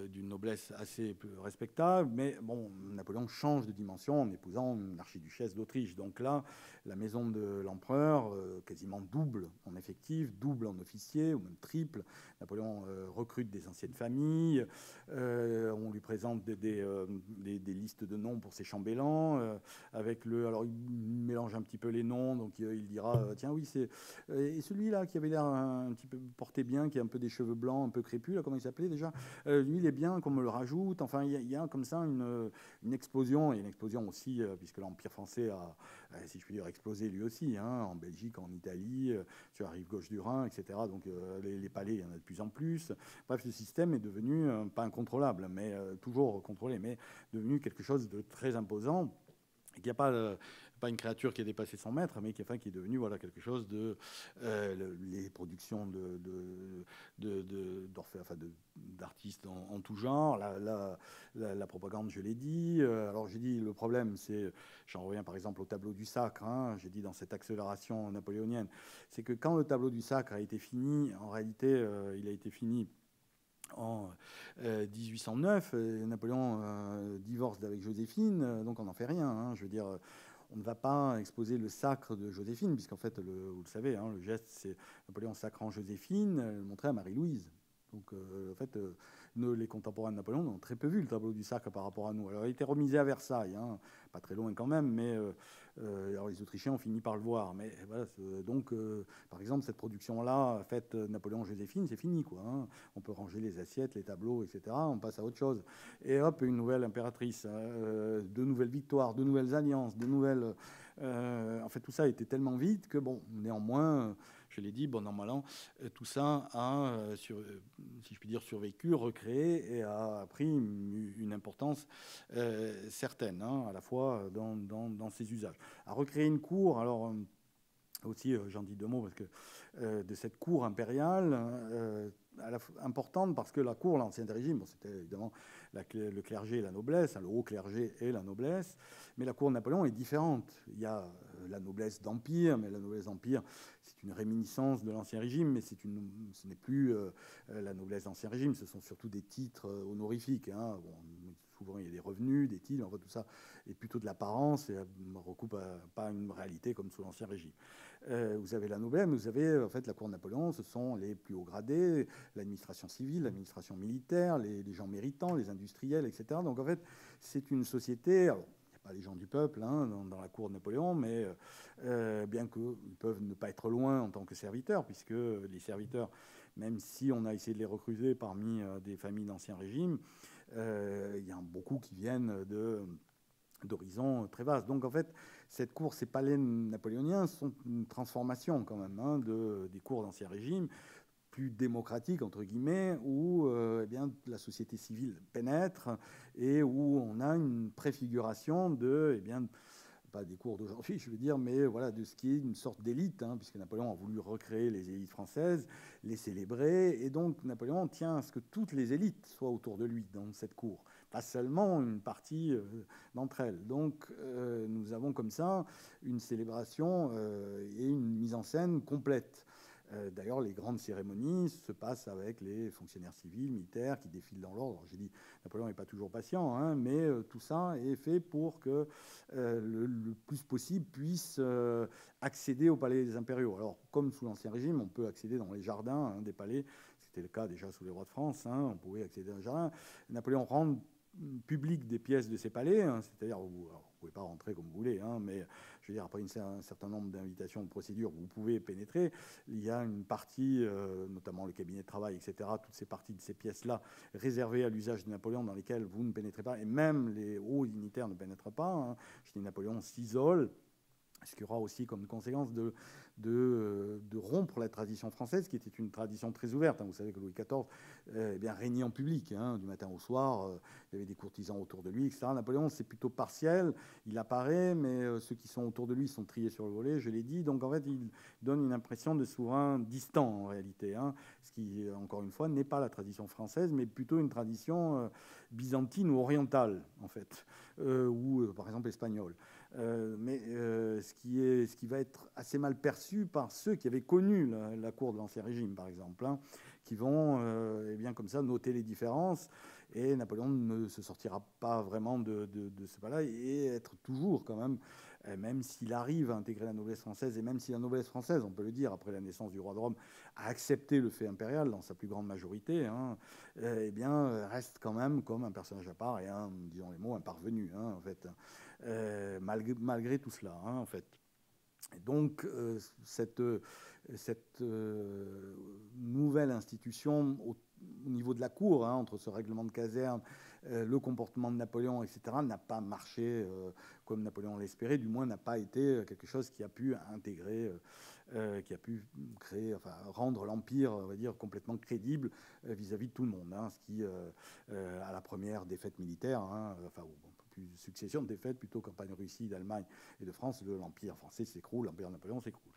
Speaker 1: d'une noblesse assez respectable. Mais bon, Napoléon change de dimension en épousant une archiduchesse d'Autriche. Donc là, la maison de l'empereur quasiment double en effectif, double en officiers, ou même triple. Napoléon recrute des anciennes familles, on lui lui présente des listes de noms pour ses chambellans. Alors, il mélange un petit peu les noms, donc il dira tiens, oui, c'est. Et celui-là qui avait l'air un petit peu porté bien, qui a un peu des cheveux blancs, un peu crépus, là, comment il s'appelait déjà lui, il est bien, qu'on me le rajoute. Enfin, il y a comme ça une explosion, et une explosion aussi, puisque l'Empire français a, si je puis dire, explosé lui aussi, hein, en Belgique, en Italie, sur la rive gauche du Rhin, etc. Donc, les palais, il y en a de plus en plus. Bref, le système est devenu, pas incontrôlable, mais toujours contrôlé, mais devenu quelque chose de très imposant. Il n'y a pas une créature qui a dépassé 100 mètres, mais qui est devenu voilà, quelque chose de... les productions d'artistes en tout genre, la propagande, je l'ai dit. Alors j'ai dit, le problème, c'est, j'en reviens par exemple au tableau du Sacre, hein, j'ai dit dans cette accélération napoléonienne, c'est que quand le tableau du Sacre a été fini, en réalité, il a été fini en 1809, Napoléon divorce avec Joséphine, donc on n'en fait rien. Hein, je veux dire, on ne va pas exposer le sacre de Joséphine, puisqu'en fait, vous le savez, hein, le geste, c'est Napoléon sacrant Joséphine, le montrer à Marie-Louise. Donc, en fait, les contemporains de Napoléon ont très peu vu le tableau du Sacre par rapport à nous. Alors, il a été remisé à Versailles, hein, pas très loin quand même, mais alors les Autrichiens ont fini par le voir. Mais voilà, donc, par exemple, cette production-là, faite Napoléon-Joséphine, c'est fini, quoi. Hein. On peut ranger les assiettes, les tableaux, etc. On passe à autre chose. Et hop, une nouvelle impératrice, de nouvelles victoires, de nouvelles alliances, de nouvelles... en fait, tout ça a été tellement vite que, bon, néanmoins... Je l'ai dit, bon an, mal an, tout ça a, si je puis dire, survécu, recréé et a pris une importance certaine, hein, à la fois dans ses usages. À recréer une cour, alors aussi, j'en dis deux mots, parce que de cette cour impériale, importante, parce que la cour, l'Ancien Régime, bon, c'était évidemment le clergé et la noblesse, hein, le haut clergé et la noblesse, mais la cour de Napoléon est différente. Il y a la noblesse d'Empire, mais la noblesse d'Empire, c'est une réminiscence de l'Ancien Régime, mais ce n'est plus la noblesse d'Ancien Régime, ce sont surtout des titres honorifiques. Hein. Bon, souvent, il y a des revenus, des titres, enfin, tout ça est plutôt de l'apparence et ne recoupe pas une réalité comme sous l'Ancien Régime. Vous avez la noblesse, mais vous avez en fait la cour de Napoléon, ce sont les plus hauts gradés, l'administration civile, l'administration militaire, les gens méritants, les industriels, etc. Donc en fait, c'est une société... Alors, pas les gens du peuple hein, dans la cour de Napoléon, mais bien qu'ils peuvent ne pas être loin en tant que serviteurs, puisque les serviteurs, même si on a essayé de les recruter parmi des familles d'Ancien Régime, il y en a beaucoup qui viennent d'horizons très vastes. Donc en fait, cette cour, ces palais napoléoniens sont une transformation quand même hein, des cours d'Ancien Régime, plus démocratique, entre guillemets, où eh bien, la société civile pénètre et où on a une préfiguration de, eh bien, pas des cours d'aujourd'hui, je veux dire, mais voilà, de ce qui est une sorte d'élite, hein, puisque Napoléon a voulu recréer les élites françaises, les célébrer, et donc Napoléon tient à ce que toutes les élites soient autour de lui dans cette cour, pas seulement une partie d'entre elles. Donc nous avons comme ça une célébration et une mise en scène complète. D'ailleurs, les grandes cérémonies se passent avec les fonctionnaires civils, militaires qui défilent dans l'ordre. J'ai dit, Napoléon n'est pas toujours patient, hein, mais tout ça est fait pour que le plus possible puisse accéder au palais des impériaux. Alors, comme sous l'Ancien Régime, on peut accéder dans les jardins hein, des palais. C'était le cas déjà sous les rois de France. Hein, on pouvait accéder dans les jardins. Napoléon rend public des pièces de ces palais, hein, c'est-à-dire vous ne pouvez pas rentrer comme vous voulez, hein, mais je veux dire après un certain nombre d'invitations, de procédures, vous pouvez pénétrer. Il y a une partie, notamment le cabinet de travail, etc., toutes ces parties de ces pièces-là réservées à l'usage de Napoléon dans lesquelles vous ne pénétrez pas, et même les hauts dignitaires ne pénètrent pas. Hein. Je dis Napoléon s'isole. Ce qui aura aussi comme conséquence de rompre la tradition française, qui était une tradition très ouverte. Hein. Vous savez que Louis XIV eh bien, régnait en public, hein, du matin au soir. Il y avait des courtisans autour de lui, etc. Napoléon, c'est plutôt partiel. Il apparaît, mais ceux qui sont autour de lui sont triés sur le volet, je l'ai dit. Donc, en fait, il donne une impression de souverain distant, en réalité. Hein, ce qui, encore une fois, n'est pas la tradition française, mais plutôt une tradition byzantine ou orientale, en fait, ou, par exemple, espagnole. Mais ce qui va être assez mal perçu par ceux qui avaient connu la cour de l'Ancien Régime, par exemple, hein, qui vont eh bien, comme ça noter les différences Et Napoléon ne se sortira pas vraiment de ce pas-là et être toujours quand même s'il arrive à intégrer la noblesse française, et même si la noblesse française, on peut le dire, après la naissance du roi de Rome, a accepté le fait impérial dans sa plus grande majorité, eh bien, reste quand même comme un personnage à part et disons les mots, un parvenu, en fait, malgré tout cela, en fait. Et donc, cette nouvelle institution au niveau de la cour, entre ce règlement de caserne, le comportement de Napoléon, etc., n'a pas marché comme Napoléon l'espérait, du moins n'a pas été quelque chose qui a pu intégrer, qui a pu créer, enfin, rendre l'Empire, on va dire, complètement crédible vis-à-vis de tout le monde, ce qui, à la première défaite militaire, enfin, plus succession de défaites, plutôt campagne de Russie, d'Allemagne et de France, l'Empire français s'écroule, l'Empire de Napoléon s'écroule.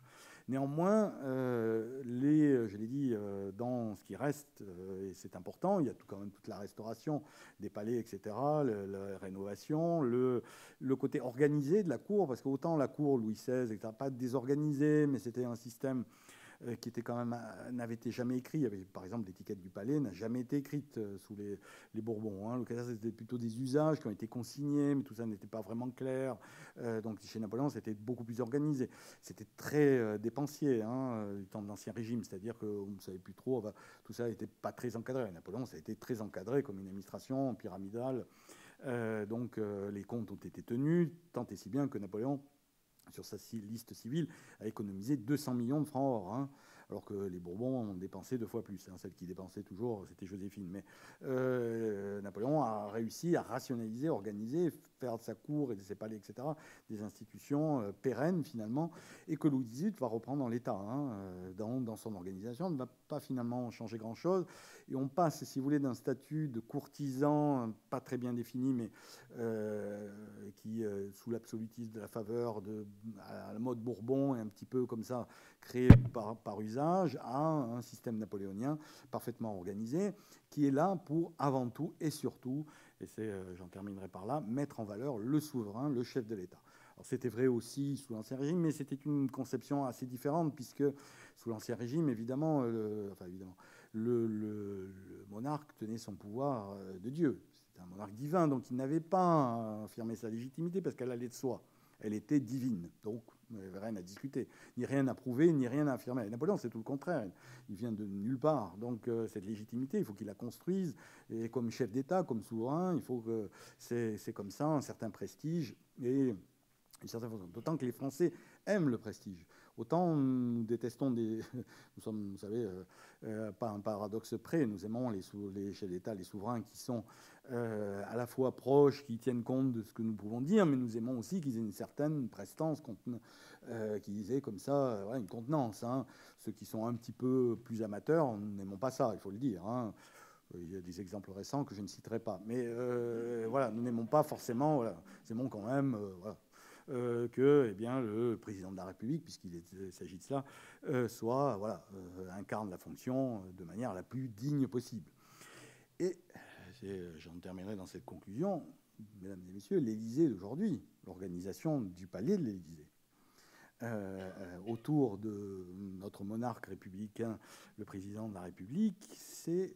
Speaker 1: Néanmoins, je l'ai dit, dans ce qui reste, et c'est important, il y a quand même toute la restauration des palais, etc., la rénovation, le côté organisé de la cour, parce qu'autant la cour Louis XVI, etc., pas désorganisée, mais c'était un système qui était quand même, n'avait été jamais écrit. Il y avait, par exemple, l'étiquette du palais n'a jamais été écrite sous les Bourbons. Le cas, c'était plutôt des usages qui ont été consignés, mais tout ça n'était pas vraiment clair. Donc chez Napoléon, c'était beaucoup plus organisé. C'était très dépensier du temps de l'Ancien Régime, c'est-à-dire qu'on ne savait plus trop. Enfin, tout ça n'était pas très encadré. Napoléon, ça a été très encadré comme une administration pyramidale. Donc les comptes ont été tenus, tant et si bien que Napoléon, sur sa liste civile, a économisé 200 millions de francs or, alors que les Bourbons ont dépensé 2 fois plus. Celle qui dépensait toujours, c'était Joséphine. Mais Napoléon a réussi à rationaliser, organiser, faire de sa cour et de ses palais, etc., des institutions pérennes, finalement, et que Louis XVIII va reprendre dans l'État, dans son organisation. Ne va pas finalement changer grand-chose. Et on passe, si vous voulez, d'un statut de courtisan, pas très bien défini, mais qui, sous l'absolutisme de la faveur, à la mode Bourbon, et un petit peu comme ça, créé par usage, à un système napoléonien parfaitement organisé, qui est là pour, avant tout et surtout, et j'en terminerai par là, mettre en valeur le souverain, le chef de l'État. Alors, c'était vrai aussi sous l'Ancien Régime, mais c'était une conception assez différente, puisque sous l'Ancien Régime, évidemment, le monarque tenait son pouvoir de Dieu. C'était un monarque divin, donc il n'avait pas affirmé sa légitimité parce qu'elle allait de soi. Elle était divine, donc il n'y avait rien à discuter, ni rien à prouver, ni rien à affirmer. Napoléon, c'est tout le contraire. Il vient de nulle part. Donc cette légitimité, il faut qu'il la construise. Et comme chef d'État, comme souverain, il faut que c'est comme ça, un certain prestige et une certaine façon. D'autant que les Français aiment le prestige. Autant nous détestons nous sommes, vous savez, pas un paradoxe près, nous aimons les chefs d'État, les souverains qui sont à la fois proches, qui tiennent compte de ce que nous pouvons dire, mais nous aimons aussi qu'ils aient une certaine prestance, qu'ils aient comme ça une contenance. Ceux qui sont un petit peu plus amateurs, nous n'aimons pas ça, il faut le dire. Il y a des exemples récents que je ne citerai pas. Mais voilà, nous n'aimons pas forcément, voilà, nous aimons quand même... voilà. Que le président de la République, puisqu'il s'agit de cela, incarne la fonction de manière la plus digne possible. Et j'en terminerai dans cette conclusion, mesdames et messieurs, l'Élysée d'aujourd'hui, l'organisation du palais de l'Élysée, autour de notre monarque républicain, le président de la République, c'est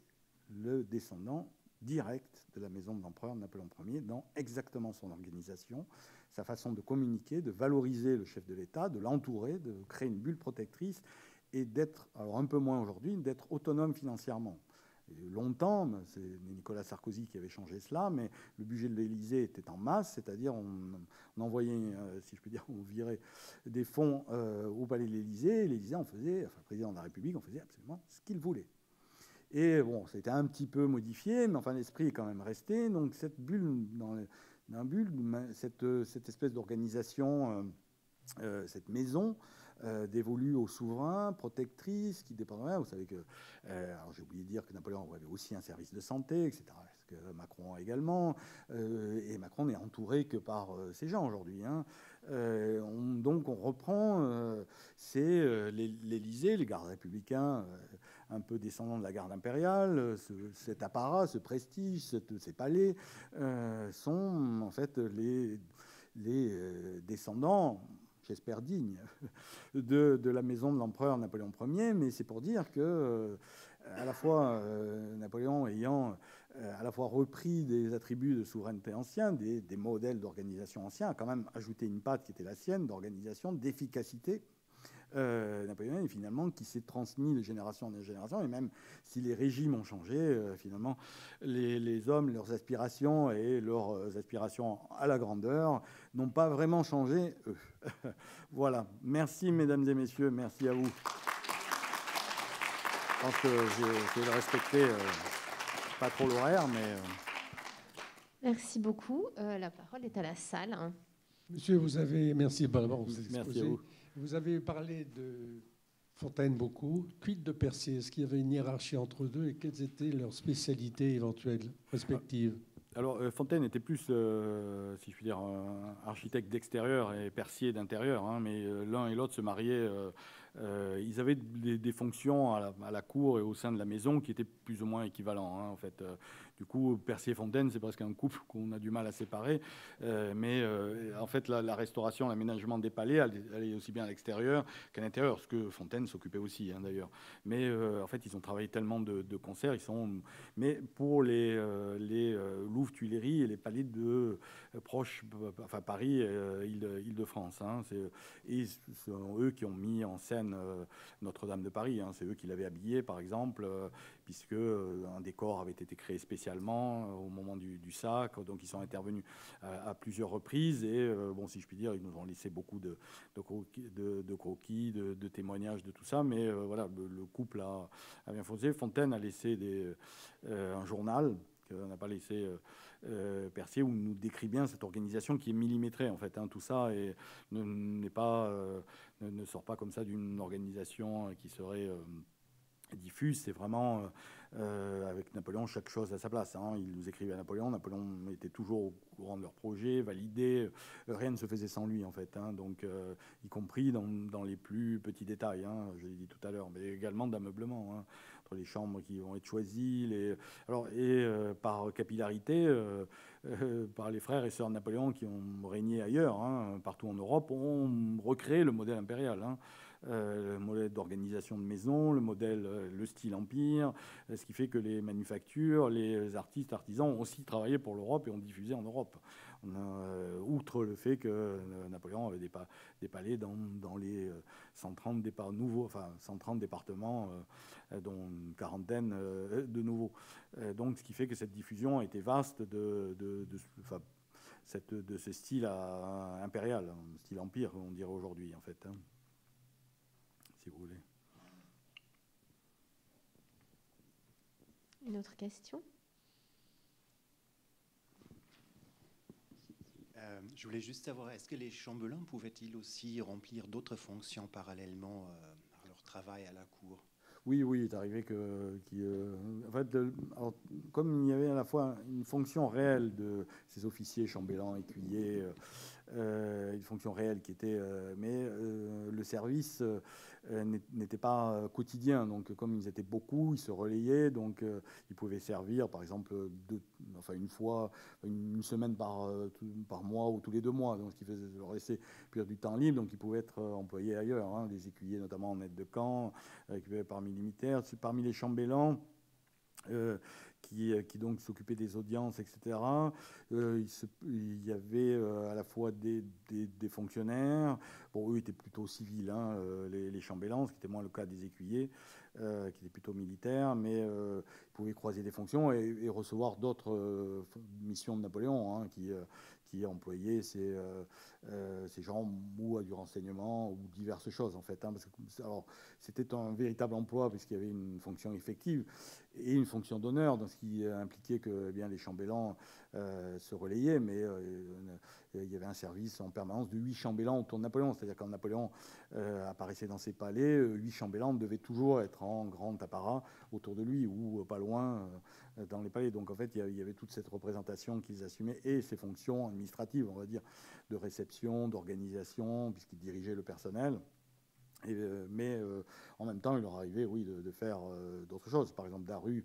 Speaker 1: le descendant direct de la maison de l'empereur Napoléon Ier dans exactement son organisation, sa façon de communiquer, de valoriser le chef de l'État, de l'entourer, de créer une bulle protectrice et d'être, alors un peu moins aujourd'hui, d'être autonome financièrement. Et longtemps, c'est Nicolas Sarkozy qui avait changé cela, mais le budget de l'Élysée était en masse, c'est-à-dire on envoyait, si je peux dire, on virait des fonds au palais de l'Élysée, et l'Élysée en faisait, enfin le président de la République en faisait absolument ce qu'il voulait. Et bon, c'était un petit peu modifié, mais enfin l'esprit est quand même resté. Donc cette bulle, cette espèce d'organisation, cette maison dévolue aux souverains, protectrice, qui dépendrait. Vous savez que, alors j'ai oublié de dire que Napoléon avait aussi un service de santé, etc. Que Macron a également, et Macron n'est entouré que par ces gens aujourd'hui. Donc on reprend, c'est l'Élysée, les gardes républicains, un peu descendants de la garde impériale, cet apparat, ce prestige, ces palais, sont en fait les descendants, j'espère dignes, de la maison de l'empereur Napoléon Ier, mais c'est pour dire que à la fois Napoléon ayant à la fois repris des attributs de souveraineté anciens, des modèles d'organisation anciens, a quand même ajouté une patte qui était la sienne, d'organisation, d'efficacité napoléonienne, et finalement qui s'est transmis de génération en génération. Et même si les régimes ont changé, finalement, les hommes, leurs aspirations et leurs aspirations à la grandeur n'ont pas vraiment changé, eux. Voilà. Merci, mesdames et messieurs. Merci à vous. Je pense que j'ai essayé de respecter pas trop l'horaire, mais...
Speaker 2: Merci beaucoup. La parole est à la salle.
Speaker 3: Monsieur, vous avez... Merci,
Speaker 1: merci à vous.
Speaker 3: Vous avez parlé de Fontaine beaucoup. Quid de Percier? Est-ce qu'il y avait une hiérarchie entre deux et quelles étaient leurs spécialités éventuelles respectives?
Speaker 1: Alors, Fontaine était plus, si je puis dire, architecte d'extérieur et Percier d'intérieur, hein, mais l'un et l'autre se mariaient. Ils avaient des fonctions à la cour et au sein de la maison qui étaient plus ou moins équivalents, hein, en fait. Du coup, Percier et Fontaine, c'est presque un couple qu'on a du mal à séparer. Mais en fait, la restauration, l'aménagement des palais allait aussi bien à l'extérieur qu'à l'intérieur, ce que Fontaine s'occupait aussi, hein, d'ailleurs. Mais en fait, ils ont travaillé tellement de concert. Mais pour les Louvre, Tuileries et les palais de proches, enfin Paris, Île-de-France. Hein, et ce sont eux qui ont mis en scène Notre-Dame de Paris. Hein, c'est eux qui l'avaient habillé, par exemple, puisque un décor avait été créé spécialement au moment du sacre. Donc ils sont intervenus à plusieurs reprises. Et bon, si je puis dire, ils nous ont laissé beaucoup de croquis, de témoignages, de tout ça. Mais voilà, le couple a bien foncé. Fontaine a laissé un journal qu'on n'a pas laissé Percier, où il nous décrit bien cette organisation qui est millimétrée, en fait. Hein, tout ça ne sort pas comme ça d'une organisation qui serait diffuse. C'est vraiment, avec Napoléon, chaque chose à sa place. Hein. Il nous écrivait à Napoléon. Napoléon était toujours au courant de leurs projets, validé. Rien ne se faisait sans lui, en fait. Hein. Donc, y compris dans les plus petits détails, hein, je l'ai dit tout à l'heure, mais également d'ameublement. Hein. Les chambres qui vont être choisies, par capillarité, par les frères et sœurs de Napoléon qui ont régné ailleurs, hein, partout en Europe, ont recréé le modèle impérial. Hein. Le modèle d'organisation de maison, le style empire, ce qui fait que les manufactures, les artistes, artisans ont aussi travaillé pour l'Europe et ont diffusé en Europe. Outre le fait que Napoléon avait des palais dans les 130 départements, dont une quarantaine de nouveaux. Donc, ce qui fait que cette diffusion a été vaste de ce style impérial, un style empire, on dirait aujourd'hui, en fait. Hein. Si vous voulez.
Speaker 2: Une autre question?
Speaker 4: Je voulais juste savoir, est-ce que les chambellans pouvaient-ils aussi remplir d'autres fonctions parallèlement à leur travail à la cour?
Speaker 1: Oui, il est arrivé en fait, alors, comme il y avait à la fois une fonction réelle de ces officiers, chambellans, écuyers, une fonction réelle qui était... mais le service n'était pas quotidien. Donc, comme ils étaient beaucoup, ils se relayaient. Donc, ils pouvaient servir, par exemple, une semaine par mois ou tous les 2 mois. Donc, ce qui faisait leur laisser plus du temps libre. Donc, ils pouvaient être employés ailleurs. Hein, des écuyers, notamment en aide de camp, parmi les militaires. Parmi les chambellans... qui donc s'occupaient des audiences, etc. Il y avait à la fois des fonctionnaires. Bon, eux étaient plutôt civils, hein, les chambellans, ce qui était moins le cas des écuyers, qui étaient plutôt militaires, mais ils pouvaient croiser des fonctions et recevoir d'autres missions de Napoléon, hein, qui employait ces gens ou à du renseignement ou diverses choses, en fait. Hein, parce que, alors, c'était un véritable emploi puisqu'il y avait une fonction effective et une fonction d'honneur, dans ce qui impliquait que les chambellans se relayaient, mais il y avait un service en permanence de 8 chambellans autour de Napoléon. C'est-à-dire quand Napoléon apparaissait dans ses palais, 8 chambellans devaient toujours être en grand apparat autour de lui ou pas loin dans les palais. Donc en fait, il y avait toute cette représentation qu'ils assumaient et ces fonctions administratives, on va dire, de réception, d'organisation, puisqu'ils dirigeaient le personnel. Mais en même temps, il leur arrivait, oui, de faire d'autres choses. Par exemple, Daru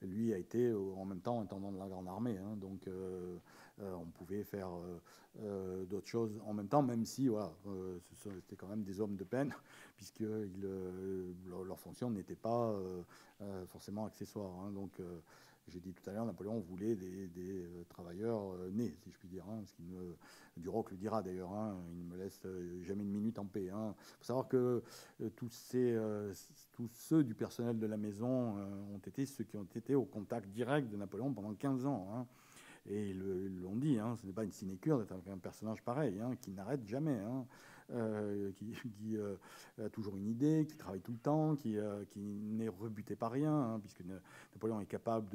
Speaker 1: lui a été en même temps intendant de la Grande Armée, hein, donc on pouvait faire d'autres choses en même temps, même si voilà, c'était quand même des hommes de peine, puisque leur fonction n'était pas forcément accessoire. Hein, donc j'ai dit tout à l'heure, Napoléon voulait des travailleurs nés, si je puis dire. Hein, Duroc le dira d'ailleurs, hein, il ne me laisse jamais une minute en paix. Hein. Il faut savoir que tous ceux du personnel de la maison ont été ceux qui ont été au contact direct de Napoléon pendant 15 ans. Hein. Et ils l'ont dit, hein, ce n'est pas une sinécure d'être avec un personnage pareil, hein, qui n'arrête jamais, hein, qui a toujours une idée, qui travaille tout le temps, qui n'est rebuté par rien, hein, puisque Napoléon est capable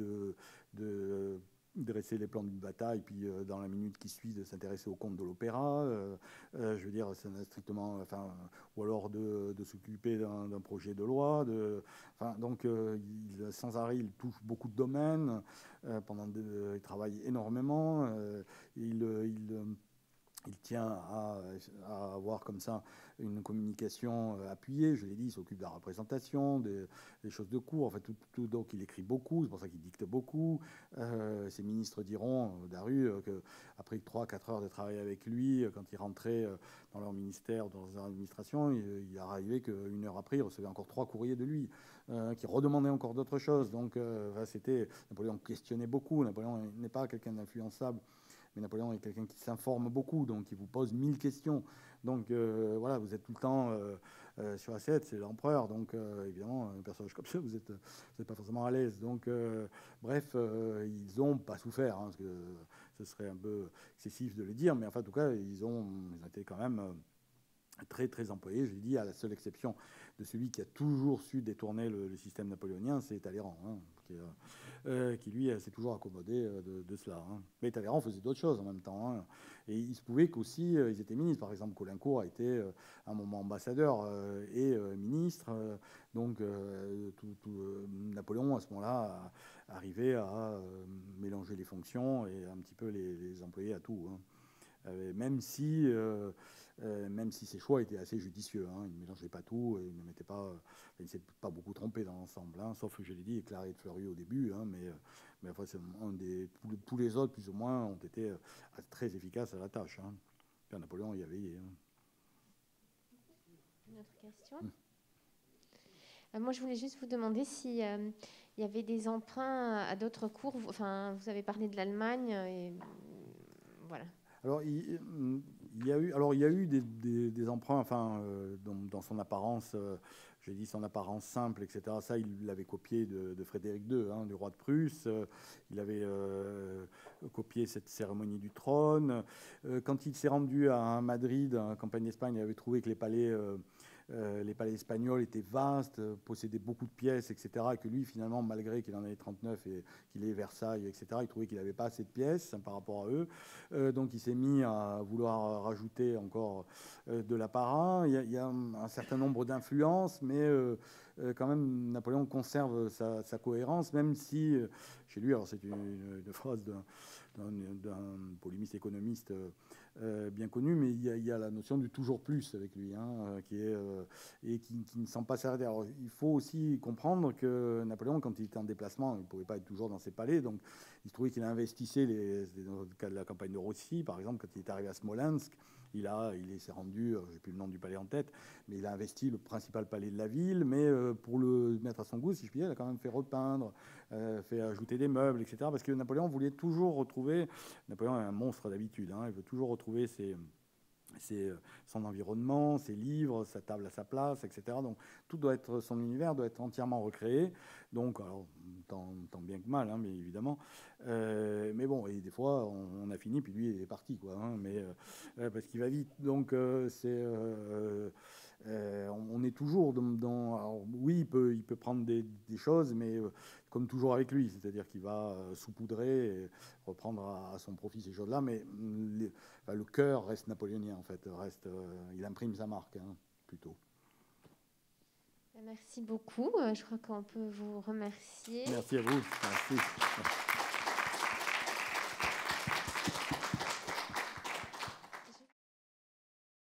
Speaker 1: de dresser les plans d'une bataille, puis dans la minute qui suit de s'intéresser au compte de l'opéra. Je veux dire, c'est strictement, enfin, ou alors de s'occuper d'un projet de loi. Donc, sans arrêt, il touche beaucoup de domaines. Il travaille énormément. Il tient à avoir comme ça une communication appuyée. Je l'ai dit, il s'occupe de la représentation, des choses de cours. En fait, donc il écrit beaucoup, c'est pour ça qu'il dicte beaucoup. Ses ministres diront, Daru, qu'après 3-4 heures de travail avec lui, quand il rentrait dans leur ministère, dans leur administration, il arrivait qu'une heure après, il recevait encore 3 courriers de lui, qui redemandaient encore d'autres choses. Donc, Napoléon questionnait beaucoup. Napoléon n'est pas quelqu'un d'influençable. Mais Napoléon est quelqu'un qui s'informe beaucoup, donc il vous pose 1000 questions. Donc voilà, vous êtes tout le temps sur assiette, c'est l'empereur. Donc évidemment, un personnage comme ça, vous n'êtes pas forcément à l'aise. Donc bref, ils n'ont pas souffert, hein, parce que ce serait un peu excessif de le dire. Mais enfin, en tout cas, ils ont été quand même très, très employés. Je l'ai dit, à la seule exception de celui qui a toujours su détourner le système napoléonien, c'est Talleyrand, hein, qui lui s'est toujours accommodé de cela. Hein. Mais Talleyrand faisait d'autres choses en même temps. Hein. Et il se pouvait qu'aussi, ils étaient ministres. Par exemple, Caulaincourt a été à un moment ambassadeur et ministre. Donc, Napoléon, à ce moment-là, arrivait à mélanger les fonctions et un petit peu les employer à tout. Hein. Même si ses choix étaient assez judicieux. Hein. Il ne mélangeait pas tout, il ne s'est pas beaucoup trompé dans l'ensemble. Hein. Sauf que je l'ai dit, Claret de Fleuriot au début, hein, mais enfin, tous les autres, plus ou moins, ont été très efficaces à la tâche. Hein. Puis Napoléon y a veillé. Hein.
Speaker 2: Une autre question moi, je voulais juste vous demander s'il y avait des emprunts à d'autres cours. Enfin, vous avez parlé de l'Allemagne, et voilà.
Speaker 1: Alors, il y a eu des emprunts, enfin, dans son apparence, j'ai dit son apparence simple, etc. Ça, il l'avait copié de Frédéric II, hein, du roi de Prusse. Il avait copié cette cérémonie du trône. Quand il s'est rendu à Madrid, en campagne d'Espagne, il avait trouvé que les palais espagnols étaient vastes, possédaient beaucoup de pièces, etc. Et que lui, finalement, malgré qu'il en avait 39 et qu'il ait Versailles, etc., il trouvait qu'il n'avait pas assez de pièces par rapport à eux. Donc il s'est mis à vouloir rajouter encore de l'apparat. Il y a un certain nombre d'influences, mais quand même, Napoléon conserve sa cohérence, même si, chez lui, alors c'est une phrase d'un polémiste économiste bien connu, mais il y a la notion du toujours plus avec lui, hein, qui ne sent pas s'arrêter. Alors, il faut aussi comprendre que Napoléon, quand il était en déplacement, il ne pouvait pas être toujours dans ses palais, donc il se trouvait qu'il investissait, dans le cas de la campagne de Russie, par exemple, quand il est arrivé à Smolensk, il s'est rendu, je n'ai plus le nom du palais en tête, mais il a investi le principal palais de la ville, mais pour le mettre à son goût, si je puis dire, il a quand même fait repeindre, fait ajouter des meubles, etc. Parce que Napoléon voulait toujours retrouver, Napoléon est un monstre d'habitude, hein, il veut toujours retrouver son environnement, ses livres, sa table à sa place, etc. Donc son univers doit être entièrement recréé. Donc, alors, tant bien que mal, hein, mais évidemment. Mais bon, et des fois, on a fini, puis lui, il est parti, quoi. Hein, parce qu'il va vite. Donc, on est toujours dans alors, oui, il peut prendre des choses, mais comme toujours avec lui, c'est-à-dire qu'il va saupoudrer et reprendre à son profit ces choses-là, mais le cœur reste napoléonien, en fait. Il imprime sa marque, hein, plutôt.
Speaker 2: Merci beaucoup. Je crois qu'on peut vous remercier.
Speaker 1: Merci à vous. Merci.